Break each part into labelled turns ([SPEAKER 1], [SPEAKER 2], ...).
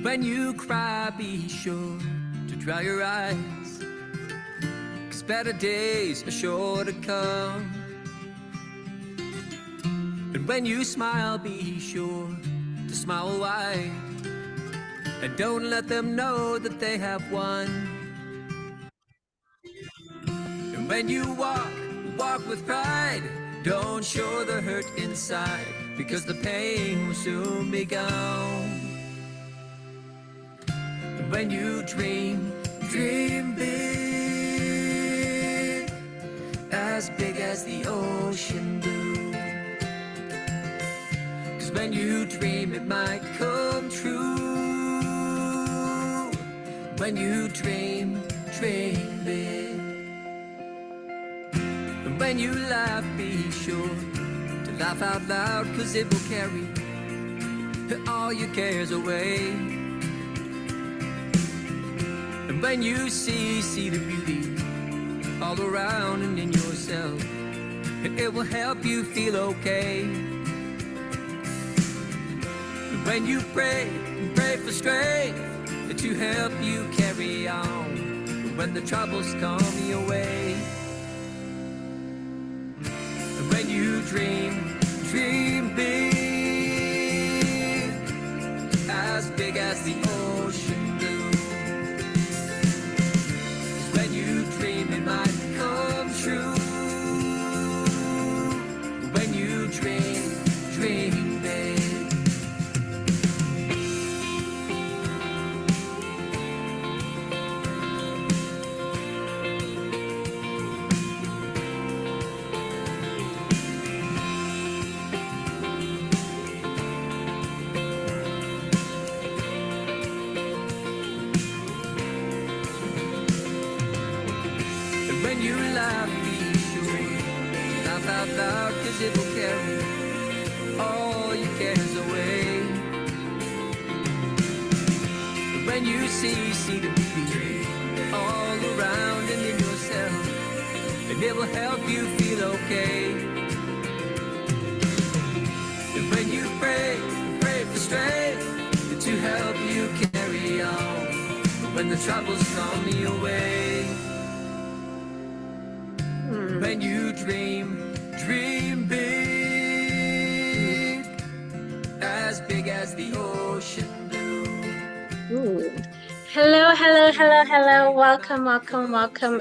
[SPEAKER 1] When you cry, be sure to dry your eyes, 'cause better days are sure to come. And when you smile, be sure to smile wide, and don't let them know that they have won. And when you walk with pride, don't show the hurt inside, because the pain will soon be gone. And when you dream big as the ocean blue. 'Cause when you dream, it might come true. When you dream big. And when you laugh, be sure to laugh out loud, 'cause it will carry all your cares away. And when you see the beauty all around and in yourself, it will help you feel okay. And when you pray for strength to help you carry on when the troubles come your way. And when you dream big as the ocean blue. 'Cause when you dream, it might come true. When you dream big. When you laugh, be sure laugh out loud, 'cause it will carry all your cares away. When you see the beauty all around and in yourself, and it will help you feel okay. And when you pray for strength to help you carry on when the troubles come your way. When you dream big as the ocean blue.
[SPEAKER 2] Ooh. Hello, welcome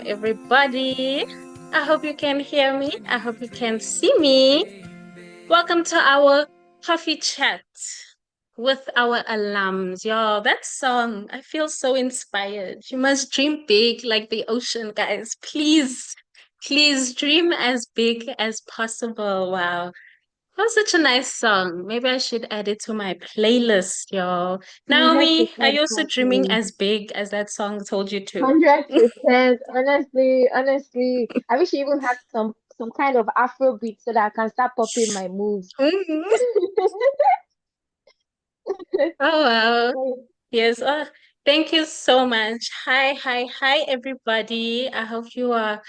[SPEAKER 2] everybody. I hope you can hear me. I hope you can see me. Welcome to our coffee chat with our alums. Yo, that song, I feel so inspired. You must dream big like the ocean, guys. Please dream as big as possible. Wow. That was such a nice song. Maybe I should add it to my playlist, yo. Naomi, are you also dreaming as big as that song told you to?
[SPEAKER 3] 100%. Honestly, I wish you even had some kind of Afro beat so that I can start popping my moves.
[SPEAKER 2] Mhm. Oh, wow. Yes. Oh, thank you so much. Hi, everybody. I hope you're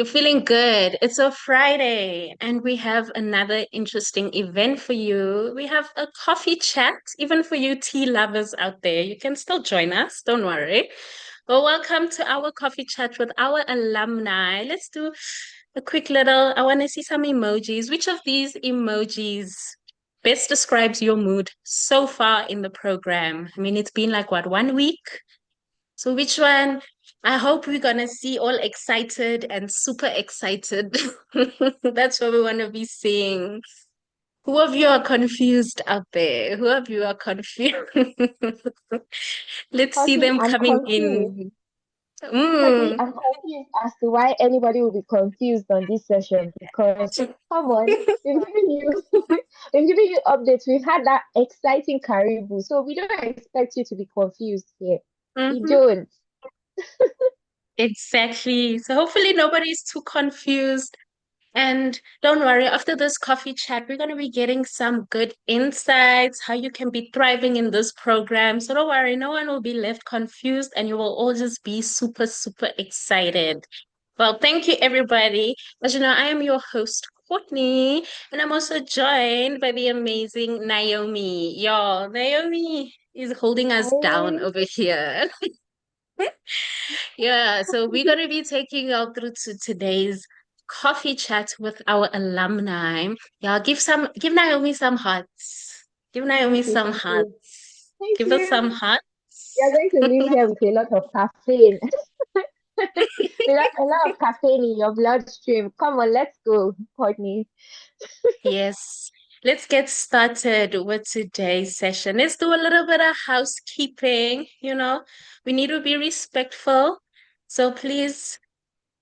[SPEAKER 2] feeling good. It's a Friday, and we have another interesting event for you. We have a coffee chat, even for you tea lovers out there. You can still join us. Don't worry. Well, welcome to our coffee chat with our alumni. Let's do a quick little. I want to see some emojis. Which of these emojis best describes your mood so far in the program? I mean, it's been like what, 1 week? So which one? I hope we're gonna see all excited and super excited. That's what we want to be seeing. Who of you are confused out there? Who of you are confused? Let's see them
[SPEAKER 3] I'm
[SPEAKER 2] coming
[SPEAKER 3] confused.
[SPEAKER 2] in.
[SPEAKER 3] I'm confused as to why anybody will be confused on this session because come on, we've given you we've given you updates. We've had that exciting Caribou, so we don't expect you to be confused here. We
[SPEAKER 2] Mhm.
[SPEAKER 3] don't.
[SPEAKER 2] Exactly. So hopefully nobody's too confused. And don't worry, after this coffee chat, we're going to be getting some good insights, how you can be thriving in this program. So don't worry, no one will be left confused, and you will all just be super, super excited. Well, thank you, everybody. As you know, I am your host, Courtney, and I'm also joined by the amazing Naomi. Y'all, Naomi is holding us down over here. Yeah, so we're going to be taking you through to today's coffee chat with our alumni. Yeah, give Naomi some hearts. Give Naomi
[SPEAKER 3] Thank you,
[SPEAKER 2] some
[SPEAKER 3] thank you.
[SPEAKER 2] hearts.
[SPEAKER 3] Thank
[SPEAKER 2] Give us some
[SPEAKER 3] you. You're
[SPEAKER 2] hearts.
[SPEAKER 3] going to leave here with a lot of caffeine. A lot of caffeine in your bloodstream. Come on, let's go, Courtney.
[SPEAKER 2] Yes, let's get started with today's session. Let's do a little bit of housekeeping. We need to be respectful. So please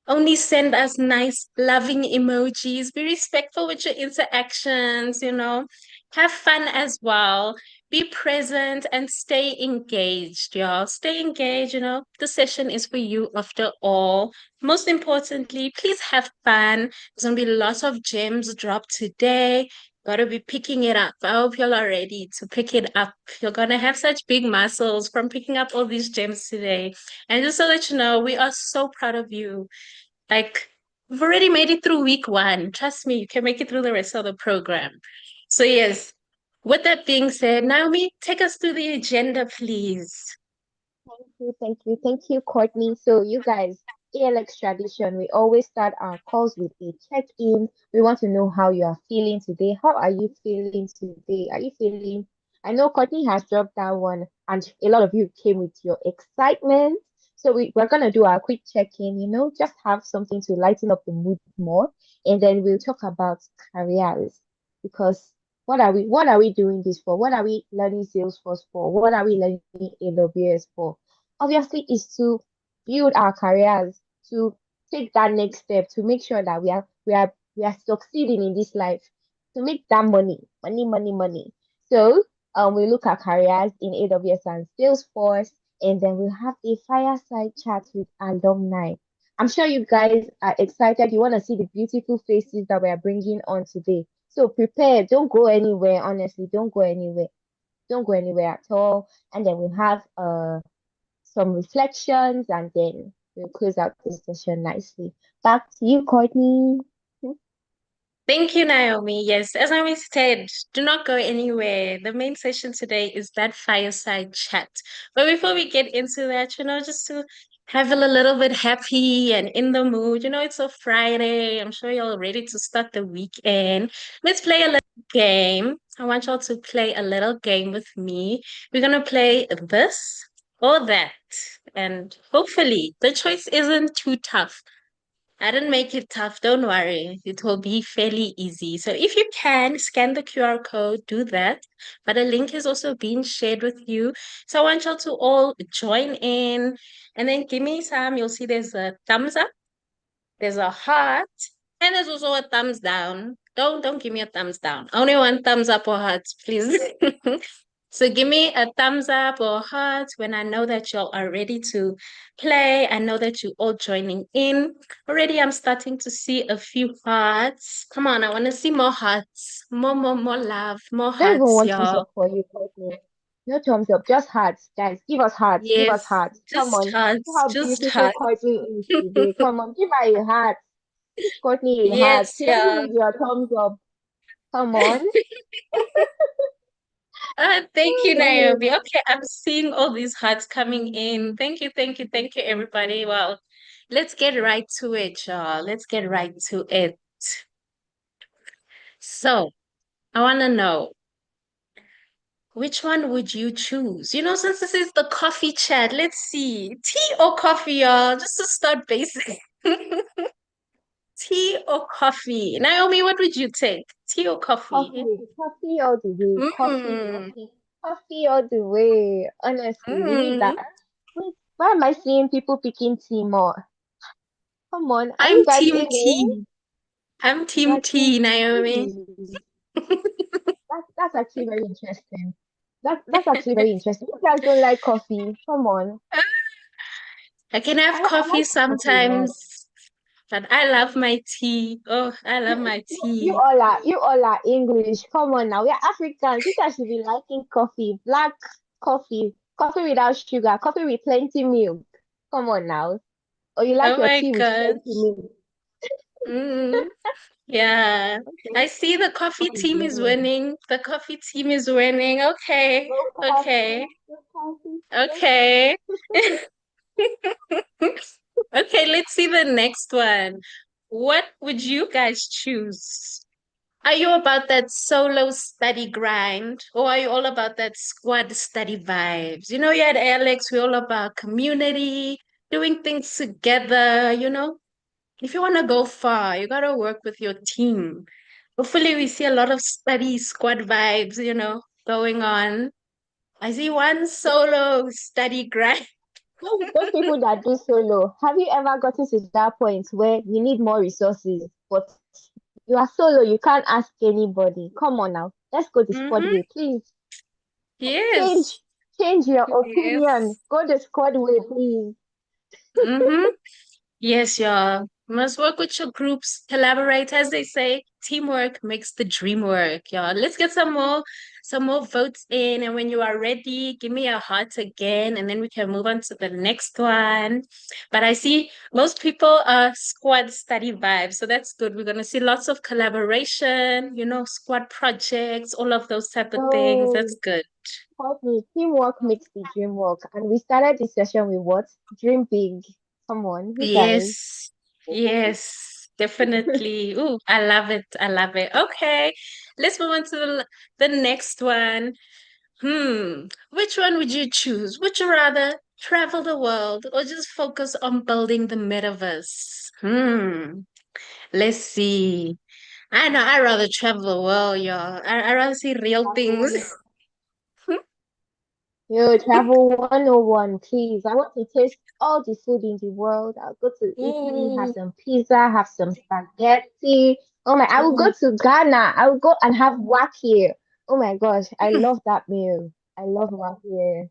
[SPEAKER 2] only send us nice, loving emojis. Be respectful with your interactions. Have fun as well. Be present and stay engaged, y'all. Stay engaged. The session is for you after all. Most importantly, please have fun. There's going to be lots of gems dropped today. Gotta be picking it up. I hope y'all are ready to pick it up. You're gonna have such big muscles from picking up all these gems today. And just to let you know, we are so proud of you. Like, we've already made it through week 1. Trust me, you can make it through the rest of the program. So, yes, with that being said, Naomi, take us through the agenda, please.
[SPEAKER 3] Thank you, thank you, thank you, Courtney. So, you guys, ALX tradition, we always start our calls with a check-in. We want to know how you are feeling today. How are you feeling today? Are you feeling? I know Courtney has dropped that one, and a lot of you came with your excitement. So we're gonna do our quick check-in, just have something to lighten up the mood more, and then we'll talk about careers because what are we doing this for? What are we learning Salesforce for? What are we learning AWS for? Obviously, is to build our careers, to take that next step, to make sure that we are succeeding in this life, to make that money, money, money, money. So we look at careers in AWS and Salesforce, and then we'll have a fireside chat with alumni. I'm sure you guys are excited. You want to see the beautiful faces that we are bringing on today. So prepare. Don't go anywhere. Honestly, don't go anywhere. Don't go anywhere at all. And then we'll have some reflections, and then we'll close out this session nicely. Back to you, Courtney.
[SPEAKER 2] Thank you, Naomi. Yes, as Naomi said, do not go anywhere. The main session today is that fireside chat. But before we get into that, just to have a little bit happy and in the mood, it's a Friday. I'm sure you're ready to start the weekend. Let's play a little game. I want y'all to play a little game with me. We're going to play this or that. And hopefully the choice isn't too tough. I didn't make it tough. Don't worry. It will be fairly easy. So if you can scan the QR code, do that. But a link is also being shared with you. So I want y'all to all join in and then give me some. You'll see there's a thumbs up, there's a heart, and there's also a thumbs down. Don't give me a thumbs down. I only want thumbs up or hearts, please. So give me a thumbs up or heart when I know that y'all are ready to play. I know that you all joining in. Already I'm starting to see a few hearts. Come on, I want to see more hearts. More love, more
[SPEAKER 3] I don't even
[SPEAKER 2] hearts,
[SPEAKER 3] want thumbs
[SPEAKER 2] y'all.
[SPEAKER 3] up for you, Courtney. No thumbs up, just hearts, guys. Give us hearts. Give us
[SPEAKER 2] Yes,
[SPEAKER 3] hearts. Come
[SPEAKER 2] just
[SPEAKER 3] on. See
[SPEAKER 2] hearts,
[SPEAKER 3] how
[SPEAKER 2] just
[SPEAKER 3] beautiful
[SPEAKER 2] hearts.
[SPEAKER 3] Courtney is today. Come on, give her a heart. Give Courtney a heart.
[SPEAKER 2] Yes,
[SPEAKER 3] She doesn't
[SPEAKER 2] yeah.
[SPEAKER 3] need your thumbs up. Come on.
[SPEAKER 2] Thank
[SPEAKER 3] Oh
[SPEAKER 2] you,
[SPEAKER 3] my.
[SPEAKER 2] Naomi. Okay, I'm seeing all these hearts coming in. Thank you, everybody. Well, let's get right to it, y'all. Let's get right to it. So, I want to know which one would you choose? Since this is the coffee chat, let's see. Tea or coffee, y'all? Just to start basic. Tea or coffee? Naomi, what would you take? Tea or coffee?
[SPEAKER 3] Coffee all the way. Coffee,
[SPEAKER 2] Mm,
[SPEAKER 3] coffee, coffee all the way. Honestly, we need
[SPEAKER 2] mm.
[SPEAKER 3] that. Wait, why am I seeing people picking tea more? Come on, are you
[SPEAKER 2] I'm
[SPEAKER 3] guys
[SPEAKER 2] team
[SPEAKER 3] in it?
[SPEAKER 2] tea. I'm team
[SPEAKER 3] You're team
[SPEAKER 2] tea, Naomi.
[SPEAKER 3] tea. That's actually very interesting. That's actually very interesting. You guys don't like coffee. Come on.
[SPEAKER 2] I can have
[SPEAKER 3] I
[SPEAKER 2] coffee
[SPEAKER 3] like coffee a lot.
[SPEAKER 2] sometimes, but I love my tea. Oh, I love
[SPEAKER 3] You,
[SPEAKER 2] my
[SPEAKER 3] you
[SPEAKER 2] tea.
[SPEAKER 3] all are English. Come on now. We're Africans. You guys should be liking coffee. Black coffee. Coffee without sugar. Coffee with plenty milk. Come on now. Or you like
[SPEAKER 2] Oh
[SPEAKER 3] your
[SPEAKER 2] my
[SPEAKER 3] tea with
[SPEAKER 2] God.
[SPEAKER 3] plenty milk.
[SPEAKER 2] Mm, yeah.
[SPEAKER 3] Okay.
[SPEAKER 2] I see the coffee
[SPEAKER 3] What is
[SPEAKER 2] team is
[SPEAKER 3] winning?
[SPEAKER 2] winning. The coffee team is winning. Okay.
[SPEAKER 3] Go coffee.
[SPEAKER 2] Okay. Okay. Okay, let's see the next one. What would you guys choose? Are you about that solo study grind, or are you all about that squad study vibes? You know, you're at ALX, we're all about community, doing things together, you know? If you want to go far, you got to work with your team. Hopefully, we see a lot of study squad vibes, you know, going on. I see one solo study grind.
[SPEAKER 3] Those people that do solo, have you ever gotten to that point where you need more resources, but you are solo, you can't ask anybody? Come on now, let's go the squad
[SPEAKER 2] Mm-hmm.
[SPEAKER 3] way, please.
[SPEAKER 2] Yes.
[SPEAKER 3] Change, change your opinion.
[SPEAKER 2] Yes.
[SPEAKER 3] Go the squad way, please.
[SPEAKER 2] Mm-hmm. Yes, y'all. Must work with your groups, collaborate, as they say. Teamwork makes the dream work, y'all. Let's get some more votes in. And when you are ready, give me a heart again, and then we can move on to the next one. But I see most people are squad study vibes, so that's good. We're gonna see lots of collaboration, you know, squad projects, all of those type of things. That's
[SPEAKER 3] Oh,
[SPEAKER 2] good.
[SPEAKER 3] help me. Teamwork makes the dream work. And we started this session with what? Dream big. Come on, you guys.
[SPEAKER 2] Yes, yes, definitely. Ooh, I love it. I love it. Okay, let's move on to the next one. Which one would you choose? Would you rather travel the world or just focus on building the metaverse? Let's see. I know I'd rather travel the world, y'all. I rather see real things.
[SPEAKER 3] Travel. Yo, travel 101, please. I want to taste all the food in the world. I'll go to Italy, have
[SPEAKER 2] Ooh,
[SPEAKER 3] some pizza, have some spaghetti. Oh my, I will go
[SPEAKER 2] ooh.
[SPEAKER 3] to Ghana. I will go and have wake. Oh my gosh, I love that meal. I love wake.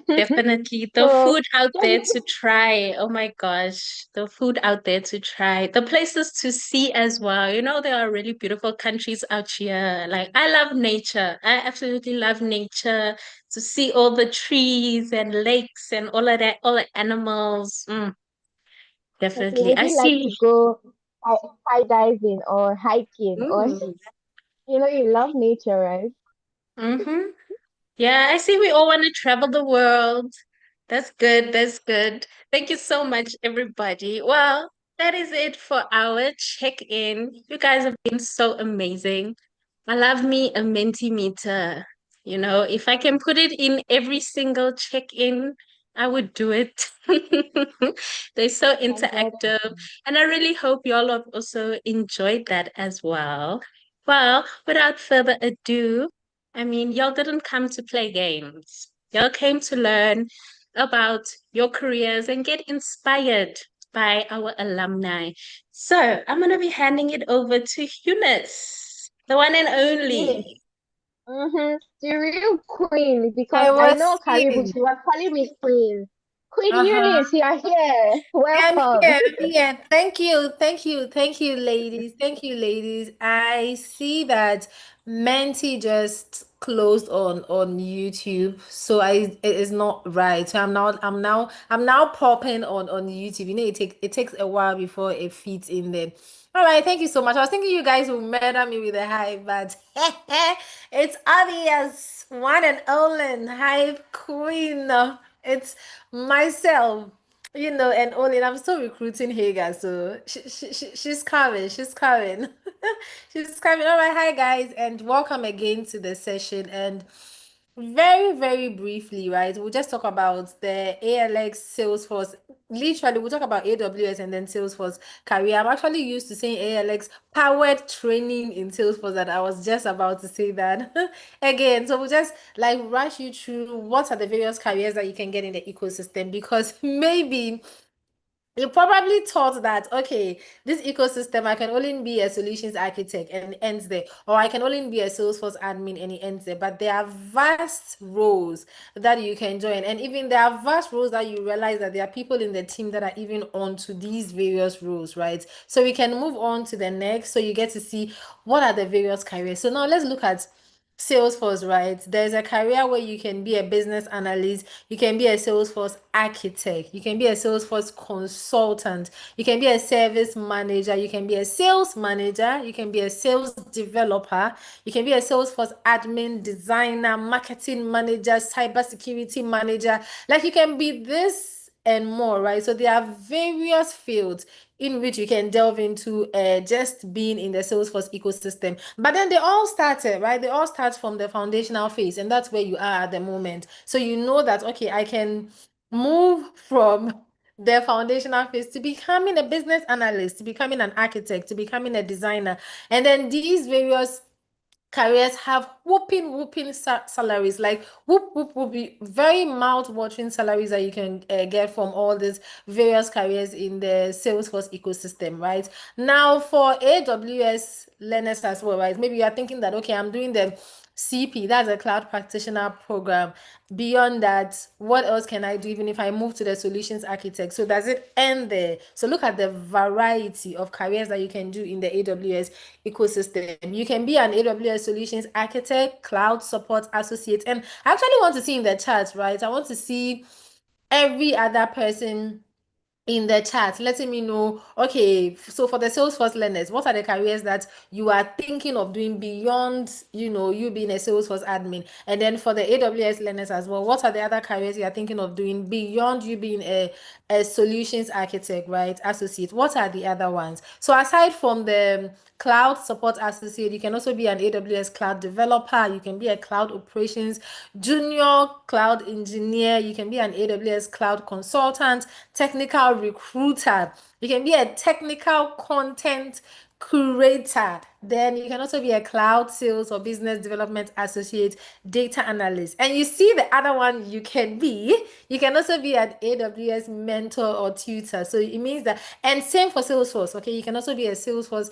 [SPEAKER 2] Definitely. The
[SPEAKER 3] So,
[SPEAKER 2] food out
[SPEAKER 3] just
[SPEAKER 2] there to try. Oh my gosh. The food out there to try. The places to see as well. You know, there are really beautiful countries out here. Like, I love nature. I absolutely love nature. To see all the trees and lakes and all of that, all the animals.
[SPEAKER 3] okay,
[SPEAKER 2] Definitely.
[SPEAKER 3] would
[SPEAKER 2] I
[SPEAKER 3] you like to
[SPEAKER 2] see.
[SPEAKER 3] go skydiving or hiking or
[SPEAKER 2] Mm.
[SPEAKER 3] you love nature, right?
[SPEAKER 2] Mm-hmm. Yeah, I see we all want to travel the world. That's good. That's good. Thank you so much, everybody. Well, that is it for our check-in. You guys have been so amazing. I love me a Mentimeter. You know, if I can put it in every single check-in, I would do it. They're so interactive.
[SPEAKER 3] 100%.
[SPEAKER 2] And I really hope you all have also enjoyed that as well. Well, without further ado, I mean, y'all didn't come to play games. Y'all came to learn about your careers and get inspired by our alumni. So I'm going to be handing it over to Eunice, the one and only.
[SPEAKER 3] Eunice. Mm-hmm. The real queen, because
[SPEAKER 4] I
[SPEAKER 3] I
[SPEAKER 4] was
[SPEAKER 3] know Karibu,
[SPEAKER 4] seeing.
[SPEAKER 3] she was calling me queen. Queen
[SPEAKER 4] Uh-huh.
[SPEAKER 3] Eunice, you are here.
[SPEAKER 4] I'm
[SPEAKER 3] Welcome.
[SPEAKER 4] here. I'm here. Thank you. Thank you. Thank you, ladies. Thank you, ladies. I see that Menti just closed on YouTube, so it is not right. So I'm now popping on YouTube. You know, it takes a while before it feeds in there. All right, thank you so much. I was thinking you guys would murder me with a hype, but it's obvious. One and only hype queen. It's myself. And only I'm still recruiting Hager, so she's coming. She's coming. She's coming. All right, hi guys, and welcome again to the session. And very, very briefly, right? We'll just talk about the ALX Salesforce. Literally, we'll talk about AWS and then Salesforce career. I'm actually used to saying ALX powered training in Salesforce, that I was just about to say that again. So we'll just like rush you through what are the various careers that you can get in the ecosystem, because maybe you probably thought that, okay, this ecosystem, I can only be a solutions architect and it ends there, or I can only be a Salesforce admin and it ends there. But there are vast roles that you can join, and even there are vast roles that you realize that there are people in the team that are even on to these various roles, right? So we can move on to the next, so you get to see what are the various careers. So now let's look at Salesforce, right? There's a career where you can be a business analyst, you can be a Salesforce architect, you can be a Salesforce consultant, you can be a service manager, you can be a sales manager, you can be a sales developer, you can be a Salesforce admin, designer, marketing manager, cybersecurity manager. Like you can be this and more, right? So there are various fields in which you can delve into just being in the Salesforce ecosystem. But then they all started, right? They all start from the foundational phase, and that's where you are at the moment. So you know that, okay, I can move from the foundational phase to becoming a business analyst, to becoming an architect, to becoming a designer. And then these various careers have whooping salaries, like very mouth-watering salaries that you can get from all these various careers in the Salesforce ecosystem, right? Now for AWS learners as well, right? Maybe you are thinking that, okay, I'm doing the CP, that's a cloud practitioner program. Beyond that, what else can I do even if I move to the solutions architect? So does it end there? So look at the variety of careers that you can do in the AWS ecosystem. You can be an AWS solutions architect, cloud support associate, and I actually want to see in the chat, right? I want to see every other person in the chat letting me know, okay, so for the Salesforce learners, what are the careers that you are thinking of doing beyond, you being a Salesforce admin? And then for the AWS learners as well, what are the other careers you are thinking of doing beyond you being a solutions architect, right? Associate. What are the other ones? So aside from the cloud support associate, you can also be an AWS cloud developer, you can be a cloud operations junior cloud engineer, you can be an AWS cloud consultant, technical recruiter, you can be a technical content curator. Then you can also be a cloud sales or business development associate, data analyst. And you see the other one you can be, you can also be an AWS mentor or tutor. So it means that, and same for Salesforce, okay? You can also be a Salesforce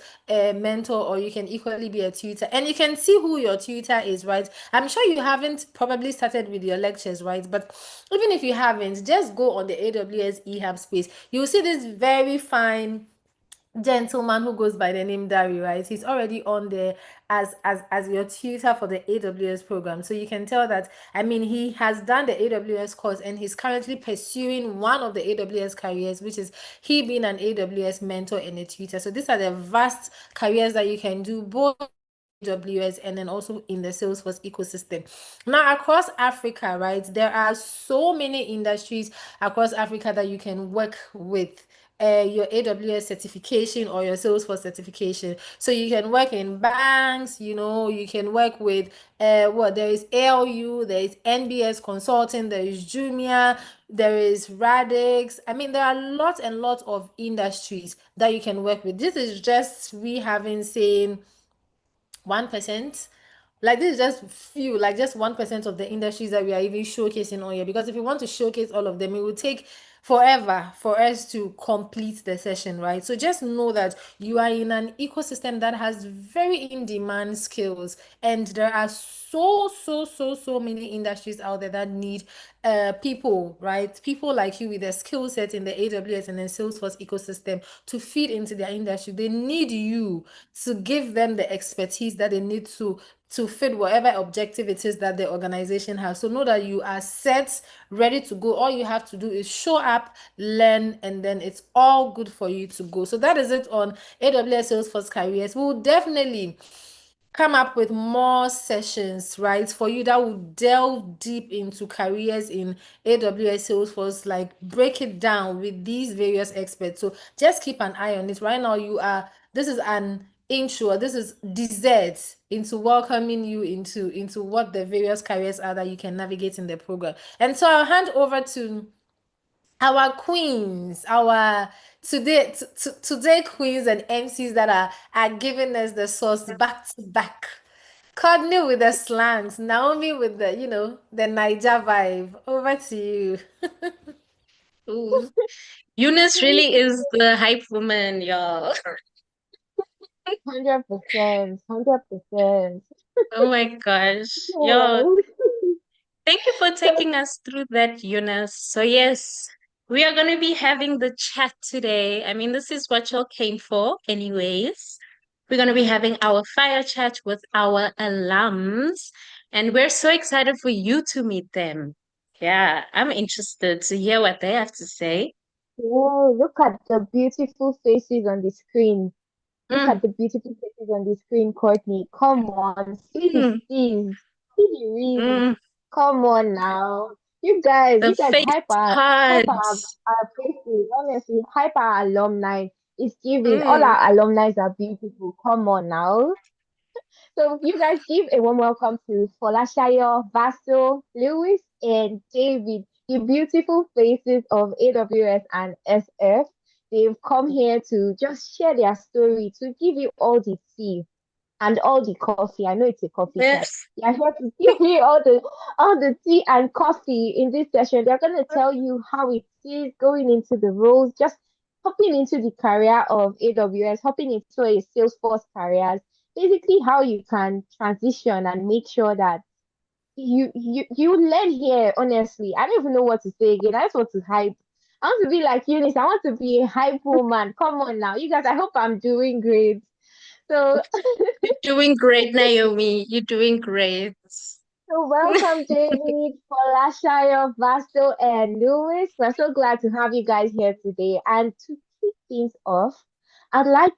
[SPEAKER 4] mentor, or you can equally be a tutor. And you can see who your tutor is, right? I'm sure you haven't probably started with your lectures, right? But even if you haven't, just go on the AWS eHub space. You'll see this very fine gentleman who goes by the name Dari, right? He's already on there as your tutor for the AWS program. So you can tell that, I mean, he has done the AWS course and he's currently pursuing one of the AWS careers, which is he being an AWS mentor and a tutor. So these are the vast careers that you can do both AWS and then also in the Salesforce ecosystem. Now, across Africa, right, there are so many industries across Africa that you can work with your AWS certification or your Salesforce certification. So you can work in banks, you can work with there is ALU, there is NBS Consulting, there is Jumia, there is Radix. I mean, there are lots and lots of industries that you can work with. This is just we having seen 1%. Like this is just few, like just 1% of the industries that we are even showcasing on here. Because if we want to showcase all of them, it will take forever for us to complete the session, right? So just know that you are in an ecosystem that has very in-demand skills, and there are so many industries out there that need people, right? People like you with a skill set in the AWS and then Salesforce ecosystem to feed into their industry. They need you to give them the expertise that they need to fit whatever objective it is that the organization has. So know that you are set, ready to go. All you have to do is show up, learn, and then it's all good for you to go. So that is it on AWS Salesforce careers. We will definitely come up with more sessions, right, for you that will delve deep into careers in AWS Salesforce, like break it down with these various experts. So just keep an eye on it. Right now, this is an intro, this is dessert into welcoming you into what the various careers are that you can navigate in the program. And so I'll hand over to our queens, our today queens and MCs that are giving us the sauce back to back. Courtney with the slangs, Naomi with the Niger vibe. Over to you.
[SPEAKER 2] Ooh. Eunice really is the hype woman, y'all.
[SPEAKER 3] 100%, 100%.
[SPEAKER 2] Oh my gosh. Yo,
[SPEAKER 3] Oh.
[SPEAKER 2] thank you for taking us through that, Eunice. So yes, we are going to be having the chat today. I mean, this is what y'all came for anyways. we're going to be having our fire chat with our alums, and we're so excited for you to meet them. Yeah, I'm interested to hear what they have to say.
[SPEAKER 3] Whoa, look at the beautiful faces on the screen. Look
[SPEAKER 2] Mm,
[SPEAKER 3] at the beautiful faces on the screen, Courtney. Come on, see the
[SPEAKER 2] mm,
[SPEAKER 3] C's, see the reads.
[SPEAKER 2] mm.
[SPEAKER 3] Come on now.
[SPEAKER 2] The
[SPEAKER 3] You guys
[SPEAKER 2] face
[SPEAKER 3] hype
[SPEAKER 2] cards.
[SPEAKER 3] our faces. Honestly, hype our alumni. It's giving. All
[SPEAKER 2] Mm.
[SPEAKER 3] our alumni are beautiful. Come on now. So you guys give a warm welcome to Folashayo, Vaso, Lewis, and David, the beautiful faces of AWS and SF. They've come here to just share their story, to give you all the tea and all the coffee. I know it's a coffee chat.
[SPEAKER 2] Yes.
[SPEAKER 3] They are here to give you all the tea and coffee in this session. They're gonna tell you how it is going into the roles, just hopping into the career of AWS, hopping into a Salesforce career, basically how you can transition and make sure that you learn here. Honestly, I don't even know what to say again. I just want to hype. I want to be like Eunice. I want to be a hype woman. Come on now, you guys. I hope I'm doing great. So
[SPEAKER 2] You're doing great, Naomi. You're doing great.
[SPEAKER 3] So welcome, David, Folashire, Vasto, and Lewis. We're so glad to have you guys here today. And to kick things off, I'd like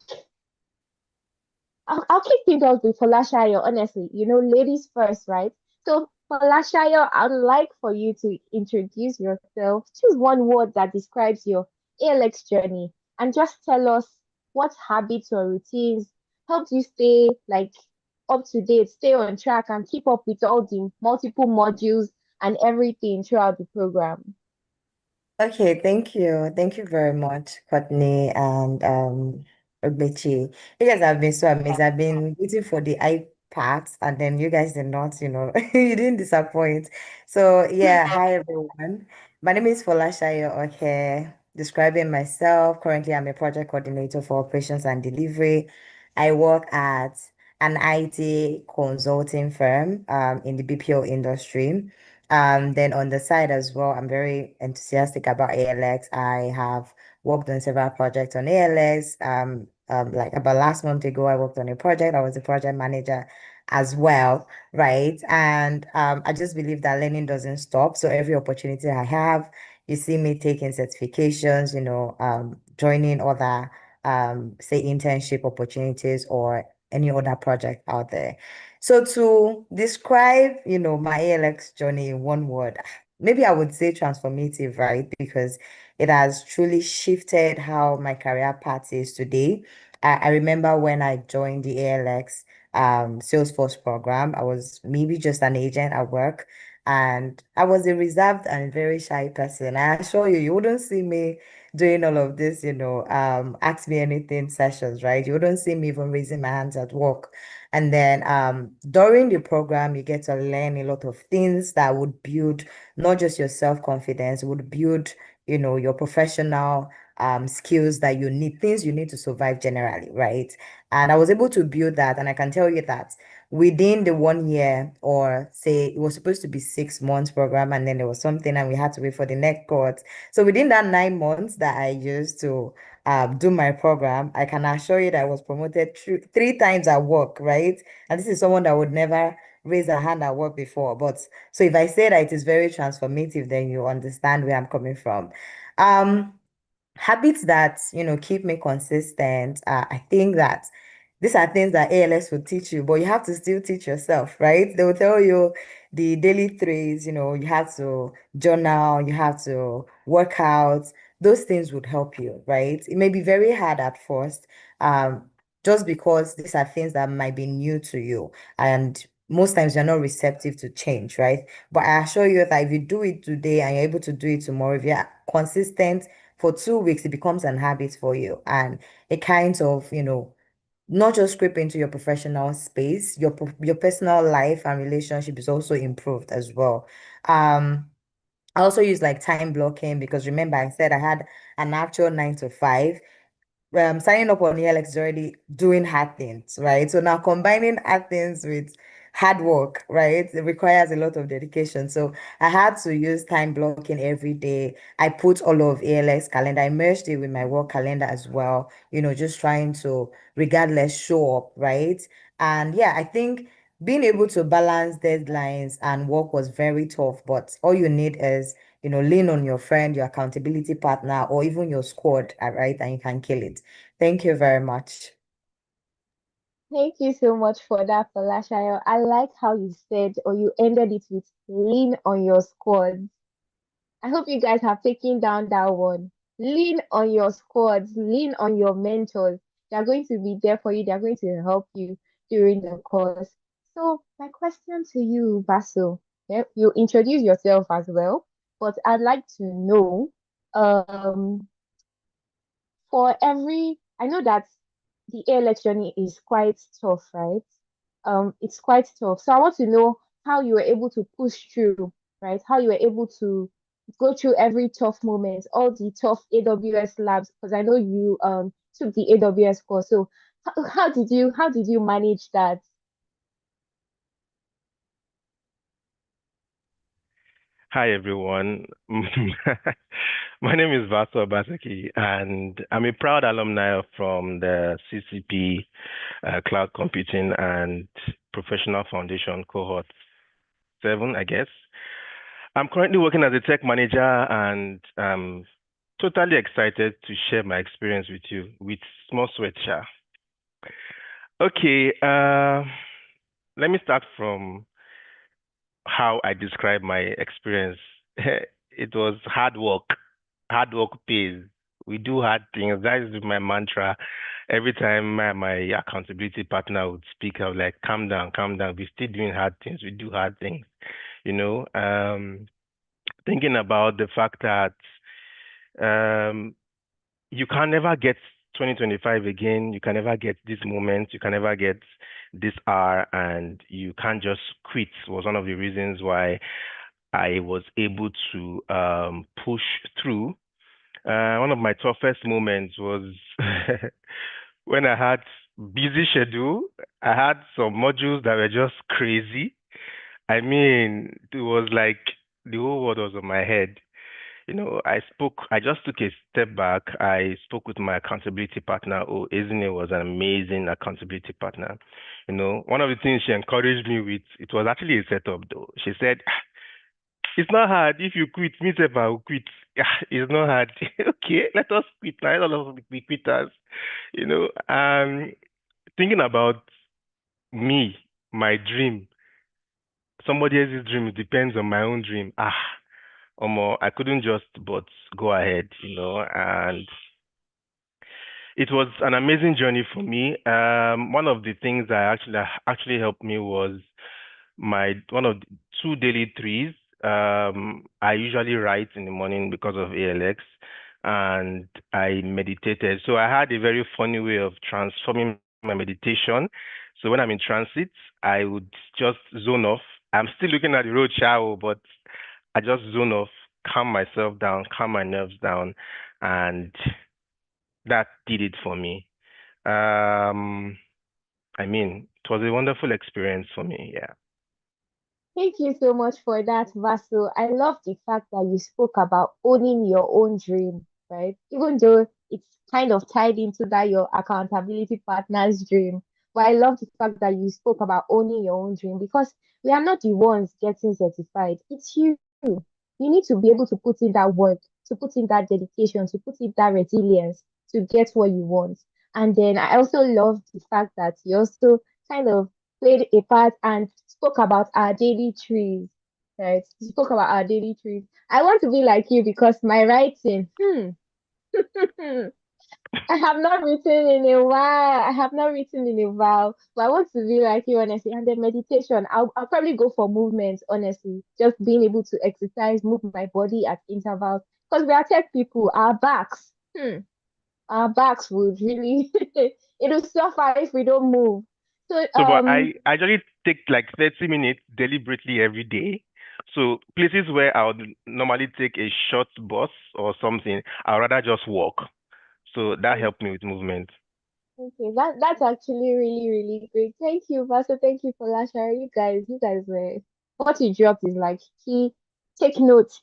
[SPEAKER 3] I'll kick things off with Folashire, honestly. You know, ladies first, right? So Folashire, I'd like for you to introduce yourself. Choose one word that describes your ALX journey and just tell us what habits or routines helped you stay like up to date, stay on track, and keep up with all the multiple modules and everything throughout the program.
[SPEAKER 5] Okay, thank you. Thank you very much, Courtney and Obechi. You guys have been so amazing. I've been waiting for the iPads and then you guys did not, you didn't disappoint. So yeah, hi everyone. My name is Folashayo Okay. Describing myself, currently I'm a project coordinator for operations and delivery. I work at an IT consulting firm in the BPO industry. Then on the side as well, I'm very enthusiastic about ALX. I have worked on several projects on ALX. Like about last month ago, I worked on a project. I was a project manager as well, right? And I just believe that learning doesn't stop. So every opportunity I have, you see me taking certifications, joining other say internship opportunities or any other project out there. So to describe, my ALX journey in one word, maybe I would say transformative, right? Because it has truly shifted how my career path is today. I remember when I joined the ALX Salesforce program, I was maybe just an agent at work, and I was a reserved and very shy person. I assure you, you wouldn't see me doing all of this, ask me anything sessions, right? You wouldn't see me even raising my hands at work. And then during the program, you get to learn a lot of things that would build not just your self-confidence, would build, your professional skills that you need, things you need to survive generally, right? And I was able to build that. And I can tell you that within the 1 year, or say it was supposed to be 6 months program, and then there was something and we had to wait for the next court. So within that 9 months that I used to do my program, I can assure you that I was promoted three times at work, right? And this is someone that would never raise a hand at work before. But so if I say that it is very transformative, then you understand where I'm coming from. Um, Habits that keep me consistent. I think that these are things that ALS will teach you, but you have to still teach yourself, right? They will tell you the daily threes, you have to journal, you have to work out. Those things would help you, right? It may be very hard at first, just because these are things that might be new to you, and most times you're not receptive to change, right? But I assure you that if you do it today and you're able to do it tomorrow, if you're consistent for 2 weeks, it becomes an habit for you, and it kind of, not just creep into your professional space, your personal life and relationship is also improved as well. I also use like time blocking, because remember I said I had an actual 9 to 5. Signing up on ALX is already doing hard things, right? So now combining hard things with hard work, right? It requires a lot of dedication. So I had to use time blocking every day. I put all of ALX calendar, I merged it with my work calendar as well, just trying to, regardless, show up, right? And yeah, I think being able to balance deadlines and work was very tough, but all you need is, lean on your friend, your accountability partner, or even your squad, right? And you can kill it. Thank you very much.
[SPEAKER 3] Thank you so much for that, Falashayo. I like how you said, or you ended it with lean on your squads. I hope you guys have taken down that one. Lean on your squads, lean on your mentors. They're going to be there for you, they're going to help you during the course. So, my question to you, Basil, yeah, you introduce yourself as well, but I'd like to know, um, for every, I know that the ALX journey is quite tough, right? It's quite tough. So I want to know how you were able to push through, right? How you were able to go through every tough moment, all the tough AWS labs, because I know you took the AWS course. So how did you manage that?
[SPEAKER 6] Hi, everyone. My name is Vaso Basaki, and I'm a proud alumni from the CCP Cloud Computing and Professional Foundation Cohort 7, I guess. I'm currently working as a tech manager, and I'm totally excited to share my experience with you with small sweatshirt. Okay, let me start from how I describe my experience. It was hard work. Hard work pays. We do hard things. That is my mantra. Every time my accountability partner would speak, I was like, calm down, calm down. We're still doing hard things. We do hard things. You know, thinking about the fact that you can never get 2025 again. You can never get this moment. You can never get this hour, and you can't just quit was one of the reasons why I was able to push through. One of my toughest moments was when I had busy schedule. I had some modules that were just crazy. I mean, it was like the whole world was on my head. I just took a step back. I spoke with my accountability partner. Oh, Ezine was an amazing accountability partner. One of the things she encouraged me with, it was actually a setup though. She said, it's not hard. If you quit, me self, I will quit. It's not hard. Okay, let us quit now. Let us be quitters. Thinking about me, my dream, somebody else's dream depends on my own dream. Omo, I couldn't just but go ahead, and it was an amazing journey for me. One of the things that actually helped me was my one of the two daily threes. I usually write in the morning because of ALX, and I meditated. So I had a very funny way of transforming my meditation. So when I'm in transit, I would just zone off. I'm still looking at the road, shower, but I just zone off, calm myself down, calm my nerves down, and that did it for me. I mean, it was a wonderful experience for me. Yeah.
[SPEAKER 3] Thank you so much for that, Vasu. I love the fact that you spoke about owning your own dream, right? Even though it's kind of tied into that your accountability partner's dream. But I love the fact that you spoke about owning your own dream because we are not the ones getting certified. It's you. You need to be able to put in that work, to put in that dedication, to put in that resilience to get what you want. And then I also love the fact that you also kind of played a part and spoke about our daily trees. Right? You spoke about our daily trees. I want to be like you because my writing, I have not written in a while. I have not written in a while, but I want to be like you, honestly. And then meditation, I'll probably go for movement, honestly. Just being able to exercise, move my body at intervals. Because we are tech people, our backs would really, it'll suffer if we don't move. So,
[SPEAKER 6] So, but I actually take like 30 minutes deliberately every day. So places where I would normally take a short bus or something, I'd rather just walk. So that helped me with movement.
[SPEAKER 3] Okay, that's actually really, really great. Thank you, Pastor. Thank you for that sharing. You guys were what you dropped is like key. Take notes,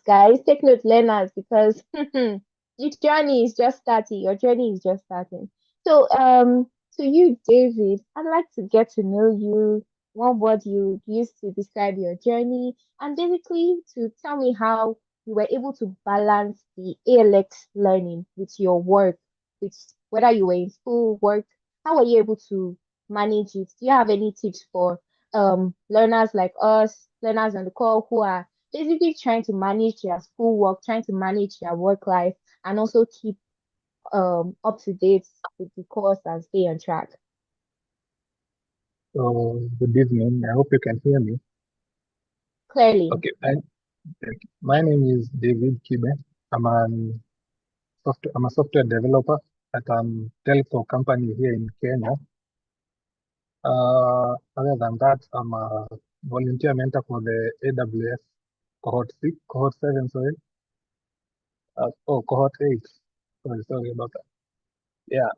[SPEAKER 3] guys. Take note, learners, because your journey is just starting. Your journey is just starting. So, to you, David, I'd like to get to know you. One word you used to describe your journey, and basically to tell me how you were able to balance the ALX learning with your work, with whether you were in school, work, how were you able to manage it? Do you have any tips for learners like us, learners on the call who are basically trying to manage their school work, trying to manage their work life, and also keep up to date with the course and stay on track?
[SPEAKER 7] So, good evening. I hope you can hear me.
[SPEAKER 3] Clearly.
[SPEAKER 7] Okay, my name is David Kibe. I'm a software developer at a telco company here in Kenya. Other than that, I'm a volunteer mentor for the AWS cohort 7, sorry. Cohort 8. Sorry about that. Yeah.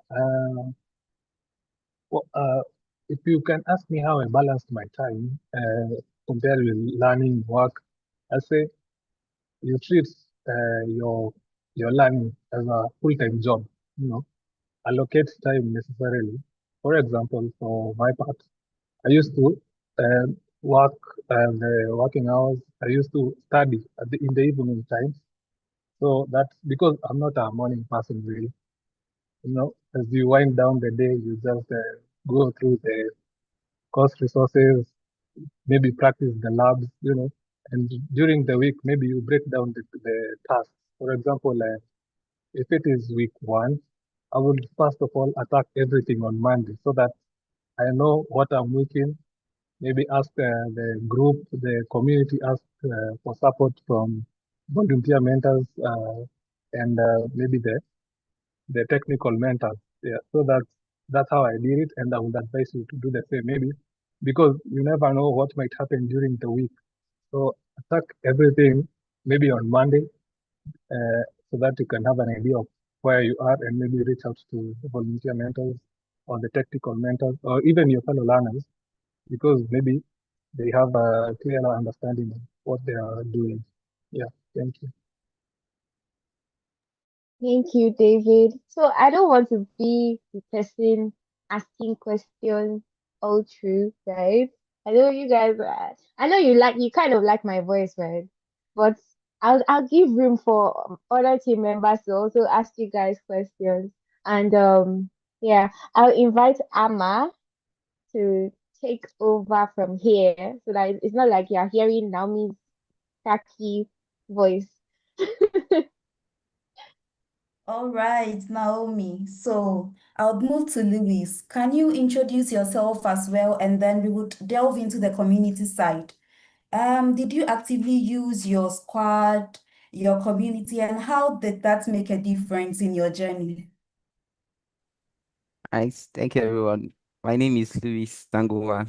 [SPEAKER 7] Well, if you can ask me how I balanced my time compared with learning work, I say you treat your learning as a full-time job. You know, allocate time necessarily. For example, for my part, I used to uh, work the working hours. I used to study in the evening times. So that's because I'm not a morning person really. You know, as you wind down the day, you just go through the course resources, maybe practice the labs, and during the week, maybe you break down the tasks. For example, if it is week one, I would first of all attack everything on Monday so that I know what I'm weaking. Maybe ask the group, the community, ask for support from volunteer mentors and maybe the technical mentors. Yeah, so that's how I did it, and I would advise you to do the same. Maybe because you never know what might happen during the week. So attack everything maybe on Monday so that you can have an idea of where you are and maybe reach out to the volunteer mentors or the technical mentors or even your fellow learners because maybe they have a clearer understanding of what they are doing. Yeah, thank you.
[SPEAKER 3] Thank you, David. So I don't want to be the person asking questions all through, right? I know you guys. I know you kind of like my voice, right? But I'll give room for other team members to also ask you guys questions. And yeah, I'll invite Amma to take over from here so that it's not like you're hearing Naomi's tacky voice.
[SPEAKER 8] All right, Naomi. So I'll move to Lewis. Can you introduce yourself as well, and then we would delve into the community side. Did you actively use your squad, your community, and how did that make a difference in your journey?
[SPEAKER 9] Nice. Thank you, everyone. My name is Luis Tangova.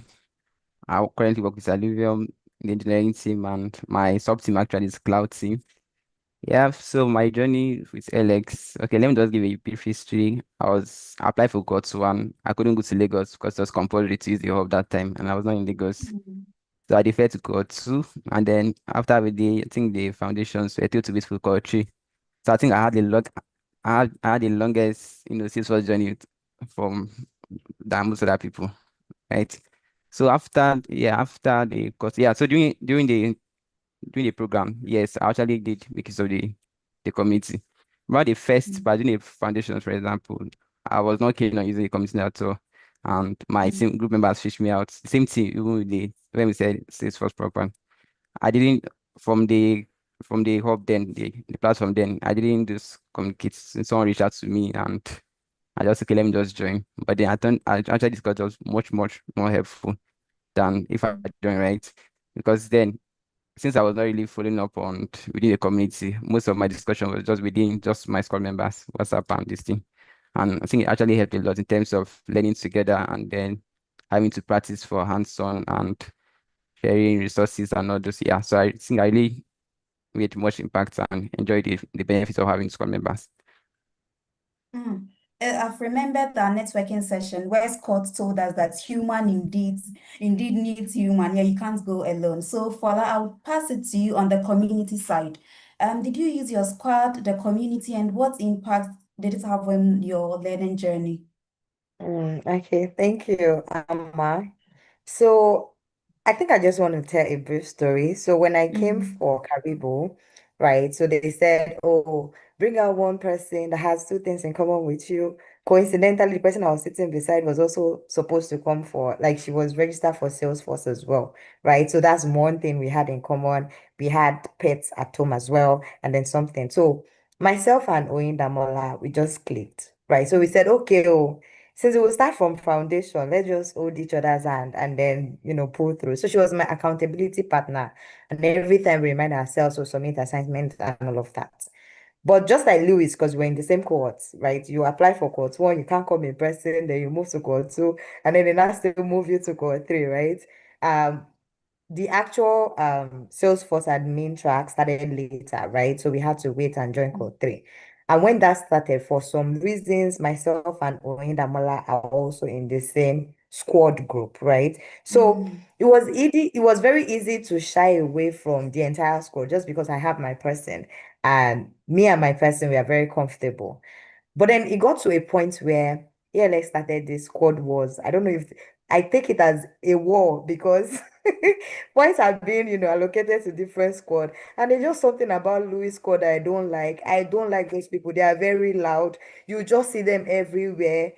[SPEAKER 9] I currently work with Alluvium in the engineering team, and my sub team actually is cloud team. Yeah, so my journey with Alex. Okay, let me just give a brief history. I applied for GOTS 1. I couldn't go to Lagos because it was compulsory to use the hub that time, and I was not in Lagos. So I deferred to GOTS 2, and then after I think the foundations were still to be for core 3. So I think I had the longest, Salesforce journey from than most other people, right? So after the course, so during the program, yes, I actually did because of the community. About the first part, doing the foundations, for example, I was not keen on using the community at all. And my team group members fished me out. Same thing, even with when we said Salesforce program. I didn't from the hub then, the platform then, I didn't just communicate. Someone reached out to me and I just okay, let me just join. But then I actually discovered it was much, much more helpful than if I joined, right? Because then since I was not really following up on within the community, most of my discussion was just within just my squad members, WhatsApp and this thing. And I think it actually helped a lot in terms of learning together and then having to practice for hands-on and sharing resources and all those. Yeah. So I think I really made much impact and enjoyed the benefits of having squad members.
[SPEAKER 8] Mm. I've remembered our networking session where Scott told us that human indeed needs human. Yeah, you can't go alone. So Fola, I'll pass it to you on the community side. Did you use your squad, the community, and what impact did it have on your learning journey?
[SPEAKER 5] Okay, thank you, Amma. So I think I just want to tell a brief story. So when I came
[SPEAKER 8] Mm,
[SPEAKER 5] for Caribou, right, so they said, oh, bring out one person that has two things in common with you. Coincidentally, the person I was sitting beside was also supposed to come for, like, she was registered for Salesforce as well, right? So that's one thing we had in common. We had pets at home as well, and then something. So myself and Oyindamola, we just clicked, right? So we said, okay, oh, since we will start from foundation, let's just hold each other's hand and then, pull through. So she was my accountability partner. And every time we remind ourselves to submit assignments and all of that. But just like Lewis, because we're in the same cohorts, right? You apply for cohort one, you can't come in person, then you move to cohort two, and then they now still move you to cohort three, right? Um, the actual Salesforce admin track started later, right? So we had to wait and join code three. And when that started, for some reasons, myself and Oyindamola are also in the same squad group, right? So
[SPEAKER 8] mm,
[SPEAKER 5] it was very easy to shy away from the entire squad just because I have my person and me and my person, we are very comfortable. But then it got to a point where ALX started this squad wars. I don't know if I take it as a war because points are being, allocated to different squad. And there's just something about Louis squad that I don't like. I don't like those people. They are very loud. You just see them everywhere.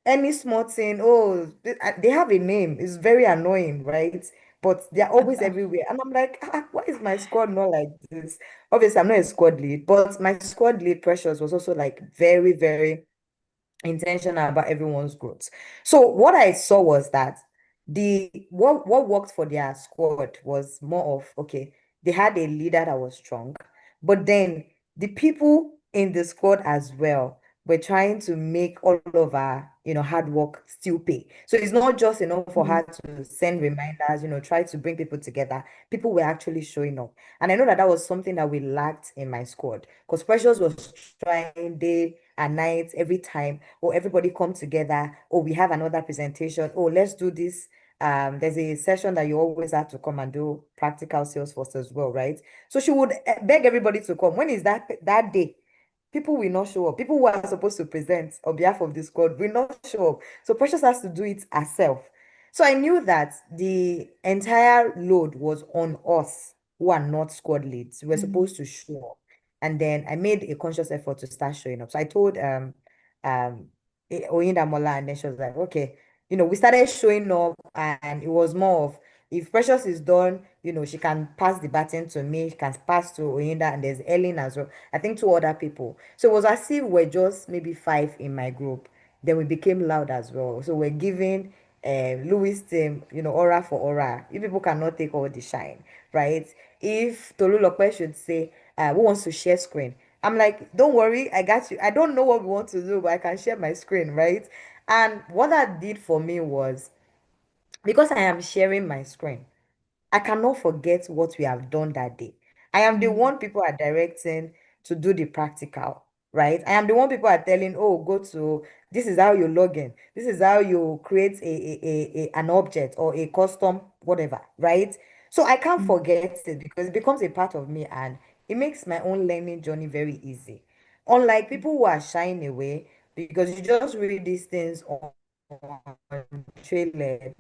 [SPEAKER 5] Any small thing, oh, they have a name. It's very annoying, right? But they're always everywhere. And I'm like, why is my squad not like this? Obviously, I'm not a squad lead, but my squad lead Precious was also like very, very intentional about everyone's growth. So what I saw was that the what worked for their squad was more of okay, they had a leader that was strong, but then the people in the squad as well were trying to make all of our, hard work still pay. So it's not just enough for her
[SPEAKER 8] mm,
[SPEAKER 5] to send reminders, try to bring people together. People were actually showing up. And I know that that was something that we lacked in my squad because Precious was trying day and night every time. Oh, everybody come together. Oh, we have another presentation. Oh, let's do this. There's a session that you always have to come and do practical Salesforce as well, right? So she would beg everybody to come. When is that day? People will not show up. People who are supposed to present on behalf of the squad will not show up. So Precious has to do it herself. So I knew that the entire load was on us who are not squad leads. We were
[SPEAKER 8] mm,
[SPEAKER 5] supposed to show up. And then I made a conscious effort to start showing up. So I told um Oyinda Mola, and then she was like, okay, we started showing up, and it was more of if Precious is done, she can pass the baton to me, she can pass to Oyinda, and there's Ellen as well. I think two other people. So it was as if we're just maybe five in my group. Then we became loud as well. So we're giving Louis team, aura for aura. You people cannot take all the shine, right? If Tolu Lokwe should say, who wants to share screen? I'm like, don't worry, I got you. I don't know what we want to do, but I can share my screen, right? And what that did for me was because I am sharing my screen, I cannot forget what we have done that day. I am the
[SPEAKER 8] mm,
[SPEAKER 5] one people are directing to do the practical, right? I am the one people are telling, oh, go to this is how you log in. This is how you create an object or a custom whatever, right? So I can't
[SPEAKER 8] mm,
[SPEAKER 5] forget it because it becomes a part of me and it makes my own learning journey very easy. Unlike people who are shying away because you just read these things on trailer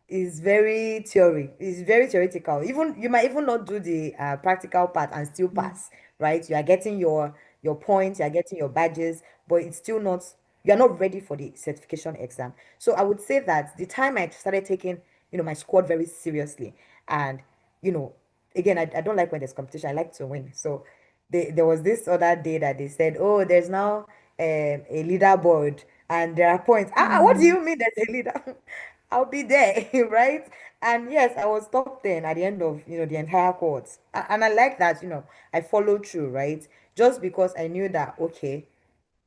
[SPEAKER 5] is very theory. It's very theoretical. Even you might even not do the practical part and still
[SPEAKER 8] mm,
[SPEAKER 5] pass, right? You are getting your points, you are getting your badges, but it's still not. You are not ready for the certification exam. So I would say that the time I started taking, my squad very seriously, and you know, again, I don't like when there's competition. I like to win. So there was this other day that they said, oh, there's now a leaderboard and there are points. What do
[SPEAKER 8] mm,
[SPEAKER 5] you mean there's a leader? I'll be there, right? And yes, I was top 10 at the end of, the entire course. And I like that, I followed through, right? Just because I knew that, okay,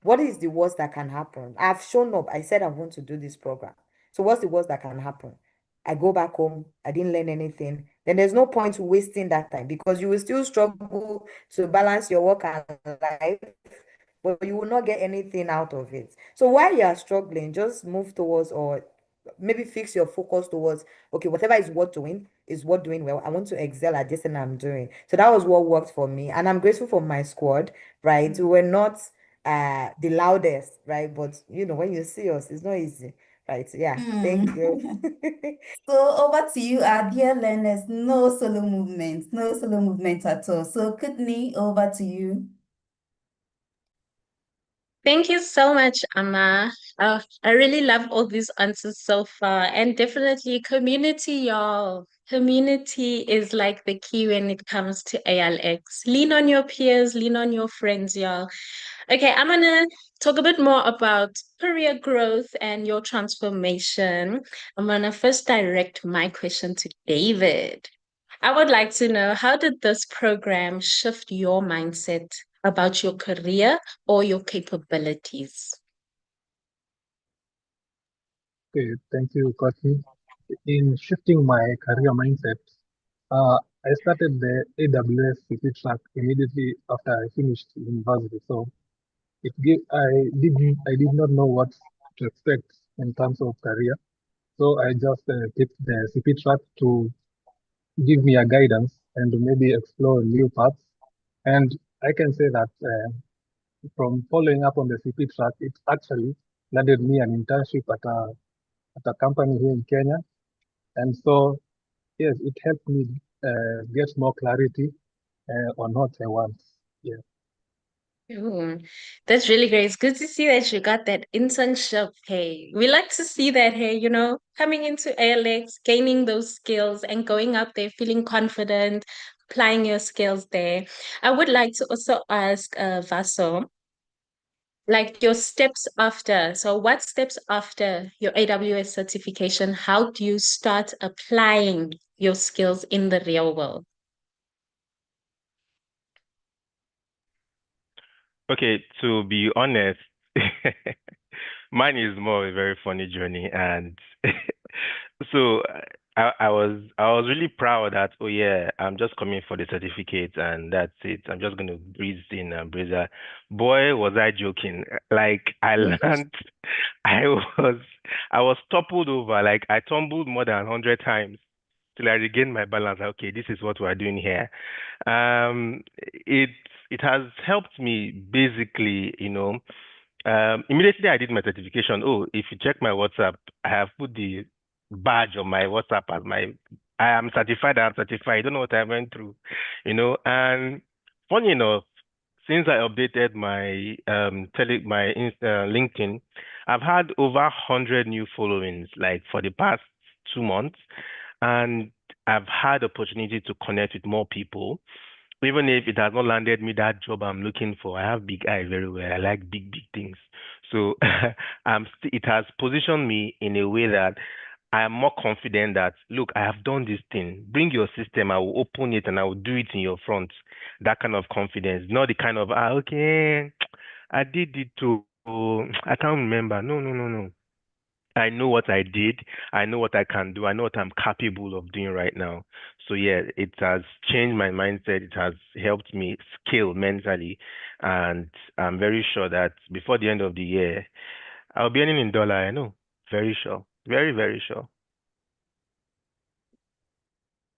[SPEAKER 5] what is the worst that can happen? I've shown up. I said I want to do this program. So what's the worst that can happen? I go back home. I didn't learn anything. Then there's no point wasting that time because you will still struggle to balance your work and life. but you will not get anything out of it. So while you are struggling, just move towards, or maybe fix your focus towards, okay, whatever is worth doing well. I want to excel at this thing I'm doing. So that was what worked for me. And I'm grateful for my squad, right? We were not the loudest, right? But when you see us, it's not easy. Right. Yeah. Thank you.
[SPEAKER 8] So over to you, our dear learners. No solo movement, no solo movement at all. So Kidney, over to you.
[SPEAKER 2] Thank you so much, Amma. I really love all these answers so far. And definitely community, y'all. Community is like the key when it comes to ALX. Lean on your peers, lean on your friends, y'all. Okay, I'm gonna talk a bit more about career growth and your transformation. I'm gonna first direct my question to David. I would like to know, how did this program shift your mindset about your career or your capabilities?
[SPEAKER 7] Okay, thank you, Courtney. In shifting my career mindset, I started the AWS CP track immediately after I finished university. So I did not know what to expect in terms of career. So I just picked the CP track to give me a guidance and to maybe explore new paths. And I can say that from following up on the CP track, it actually landed me an internship at a company here in Kenya. And so, yes, it helped me get more clarity on what I want. Yeah.
[SPEAKER 2] Ooh, that's really great. It's good to see that you got that internship. Hey, we like to see that, hey, coming into ALX, gaining those skills and going out there feeling confident, applying your skills there. I would like to also ask Vaso, like your steps after. So what steps after your AWS certification? How do you start applying your skills in the real world?
[SPEAKER 6] Okay, to be honest, mine is more a very funny journey, and so I was really proud that, oh yeah, I'm just coming for the certificate and that's it. I'm just gonna breeze in and breeze out. Boy, was I joking! Like I learned, I was I was toppled over. Like I tumbled more than 100 times till I regained my balance. Okay, this is what we're doing here. Um, it it has helped me basically, immediately I did my certification. Oh, if you check my WhatsApp, I have put the badge on my WhatsApp as my I am certified. I don't know what I went through, and funny enough, since I updated my LinkedIn, I've had over 100 new followings like for the past 2 months, and I've had opportunity to connect with more people. Even if it has not landed me that job I'm looking for, I have big eye very well. I like big, big things. So it has positioned me in a way that I am more confident that, look, I have done this thing. Bring your system, I will open it and I will do it in your front. That kind of confidence, not the kind of, okay, I did it too. I can't remember. No, no, no, no. I know what I did. I know what I can do. I know what I'm capable of doing right now. So yeah, it has changed my mindset. It has helped me scale mentally, and I'm very sure that before the end of the year, I'll be earning in dollar. I know, very sure, very very sure.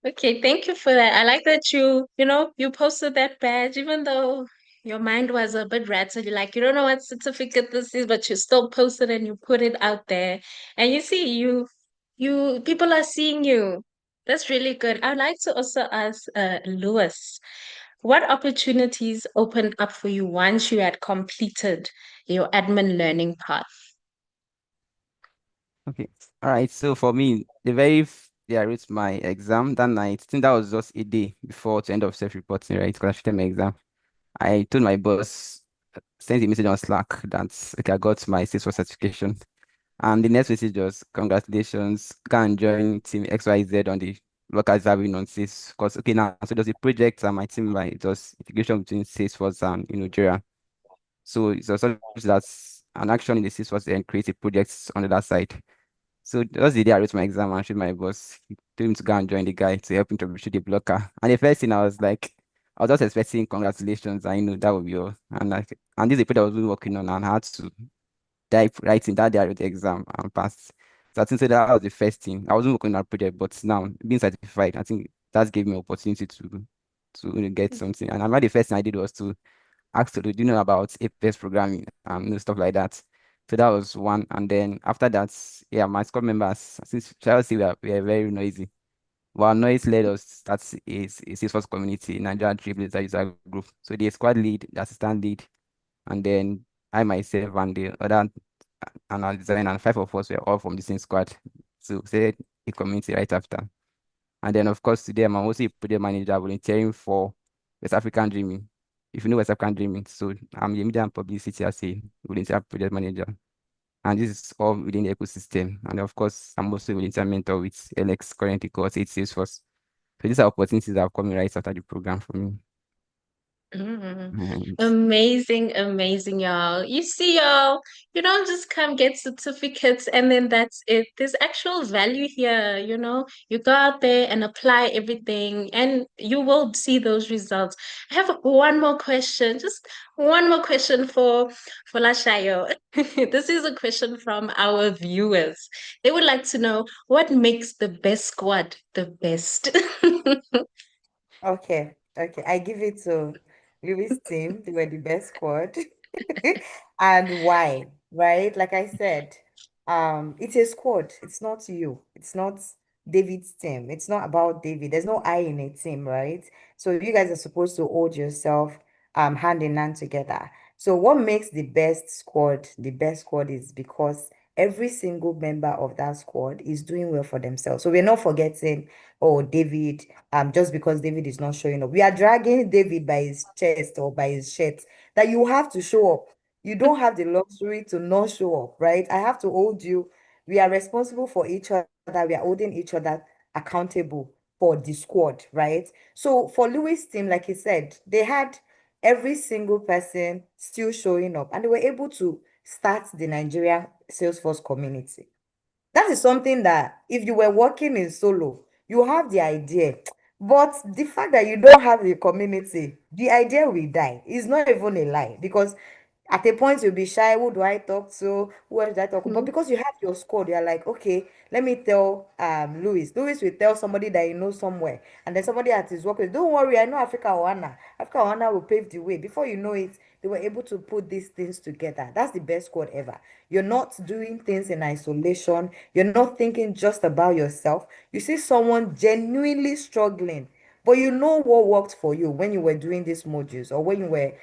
[SPEAKER 2] Okay, thank you for that. I like that you posted that badge, even though your mind was a bit rattled. You're like, you don't know what certificate this is, but you still posted and you put it out there. And you see, people are seeing you. That's really good. I'd like to also ask Lewis, what opportunities opened up for you once you had completed your admin learning path?
[SPEAKER 9] Okay. All right. So for me, the very day I wrote my exam that night, I think that was just a day before to end of self-reporting, right? Because I should my exam. I told my boss, sent a message on Slack that okay, I got my Salesforce certification. And the next message was congratulations, can join team XYZ on the workers having on Sales. Because okay now, so there's a project and my team like it was integration between Salesforce and Jira. So it's also that's an action in the Salesforce and create a project on the other side. So that was the day I wrote my exam and showed my boss. He told him to go and join the guy to help him troubleshoot the blocker. And the first thing I was like, I was just expecting congratulations. I know that would be all. And this is a project I was really working on and I had to dive right in that day I wrote the exam and passed. So I think so that was the first thing. I wasn't working on a project, but now being certified, I think that gave me opportunity to get something. And I remember the first thing I did was to ask to do you know about APS programming and stuff like that. So that was one. And then after that, yeah, my squad members, since Chelsea, we are very noisy. Well, noise led us, that's is Salesforce community, Nigerian Trailblazer user group. So the squad lead, the assistant lead, and then I myself and the other analyst designer, and five of us were all from the same squad. So say a community right after. And then of course today I'm also a project manager volunteering for West African Dreaming. If you know West African Dreaming, so I'm the media and publicity as a volunteer project manager. And this is all within the ecosystem. And of course, I'm also a volunteer mentor with ALX currently called Salesforce. So these are opportunities that are coming right after the program for me. And
[SPEAKER 2] Amazing, amazing, y'all. You see, y'all, you don't just come get certificates and then that's it. There's actual value here, you know. You go out there and apply everything and you will see those results. I have one more question, just one more question for Lashayo. This is a question from our viewers. They would like to know what makes the best squad the best.
[SPEAKER 5] Okay, okay. I give it to Louis' team. They were the best squad. And why? Right? Like I said, it's a squad. It's not you. It's not David's team. It's not about David. There's no I in a team, right? So you guys are supposed to hold yourself hand in hand together. So what makes the best squad is because every single member of that squad is doing well for themselves. So we're not forgetting, oh, David, just because David is not showing up. We are dragging David by his chest or by his shirt that you have to show up. You don't have the luxury to not show up, right? I have to hold you. We are responsible for each other. We are holding each other accountable for the squad, right? So for Louis' team, like he said, they had every single person still showing up and they were able to start the Nigeria Salesforce community. That is something that if you were working in solo, you have the idea. But the fact that you don't have the community, the idea will die. It's not even a lie because at a point you'll be shy. Who do I talk to? Who else do I talk to? But because you have your squad, you're like, okay, let me tell Louis. Louis will tell somebody that you know somewhere. And then somebody at his work will, don't worry, I know Africa Oana. Africa Oana will pave the way. Before you know it, they were able to put these things together. That's the best squad ever. You're not doing things in isolation. You're not thinking just about yourself. You see someone genuinely struggling, but you know what worked for you when you were doing these modules or when you were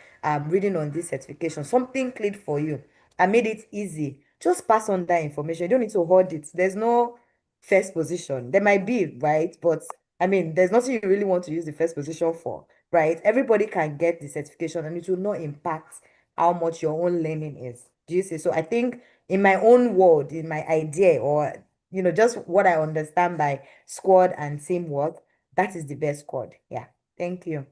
[SPEAKER 5] reading on this certification. Something clicked for you and made it easy. Just pass on that information. You don't need to hold it. There's no first position. There might be, right? But I mean, there's nothing you really want to use the first position for, right? Everybody can get the certification and it will not impact how much your own learning is. Do you see? So I think in my own world, in my idea, or just what I understand by squad and teamwork, that is the best squad. Yeah. Thank you.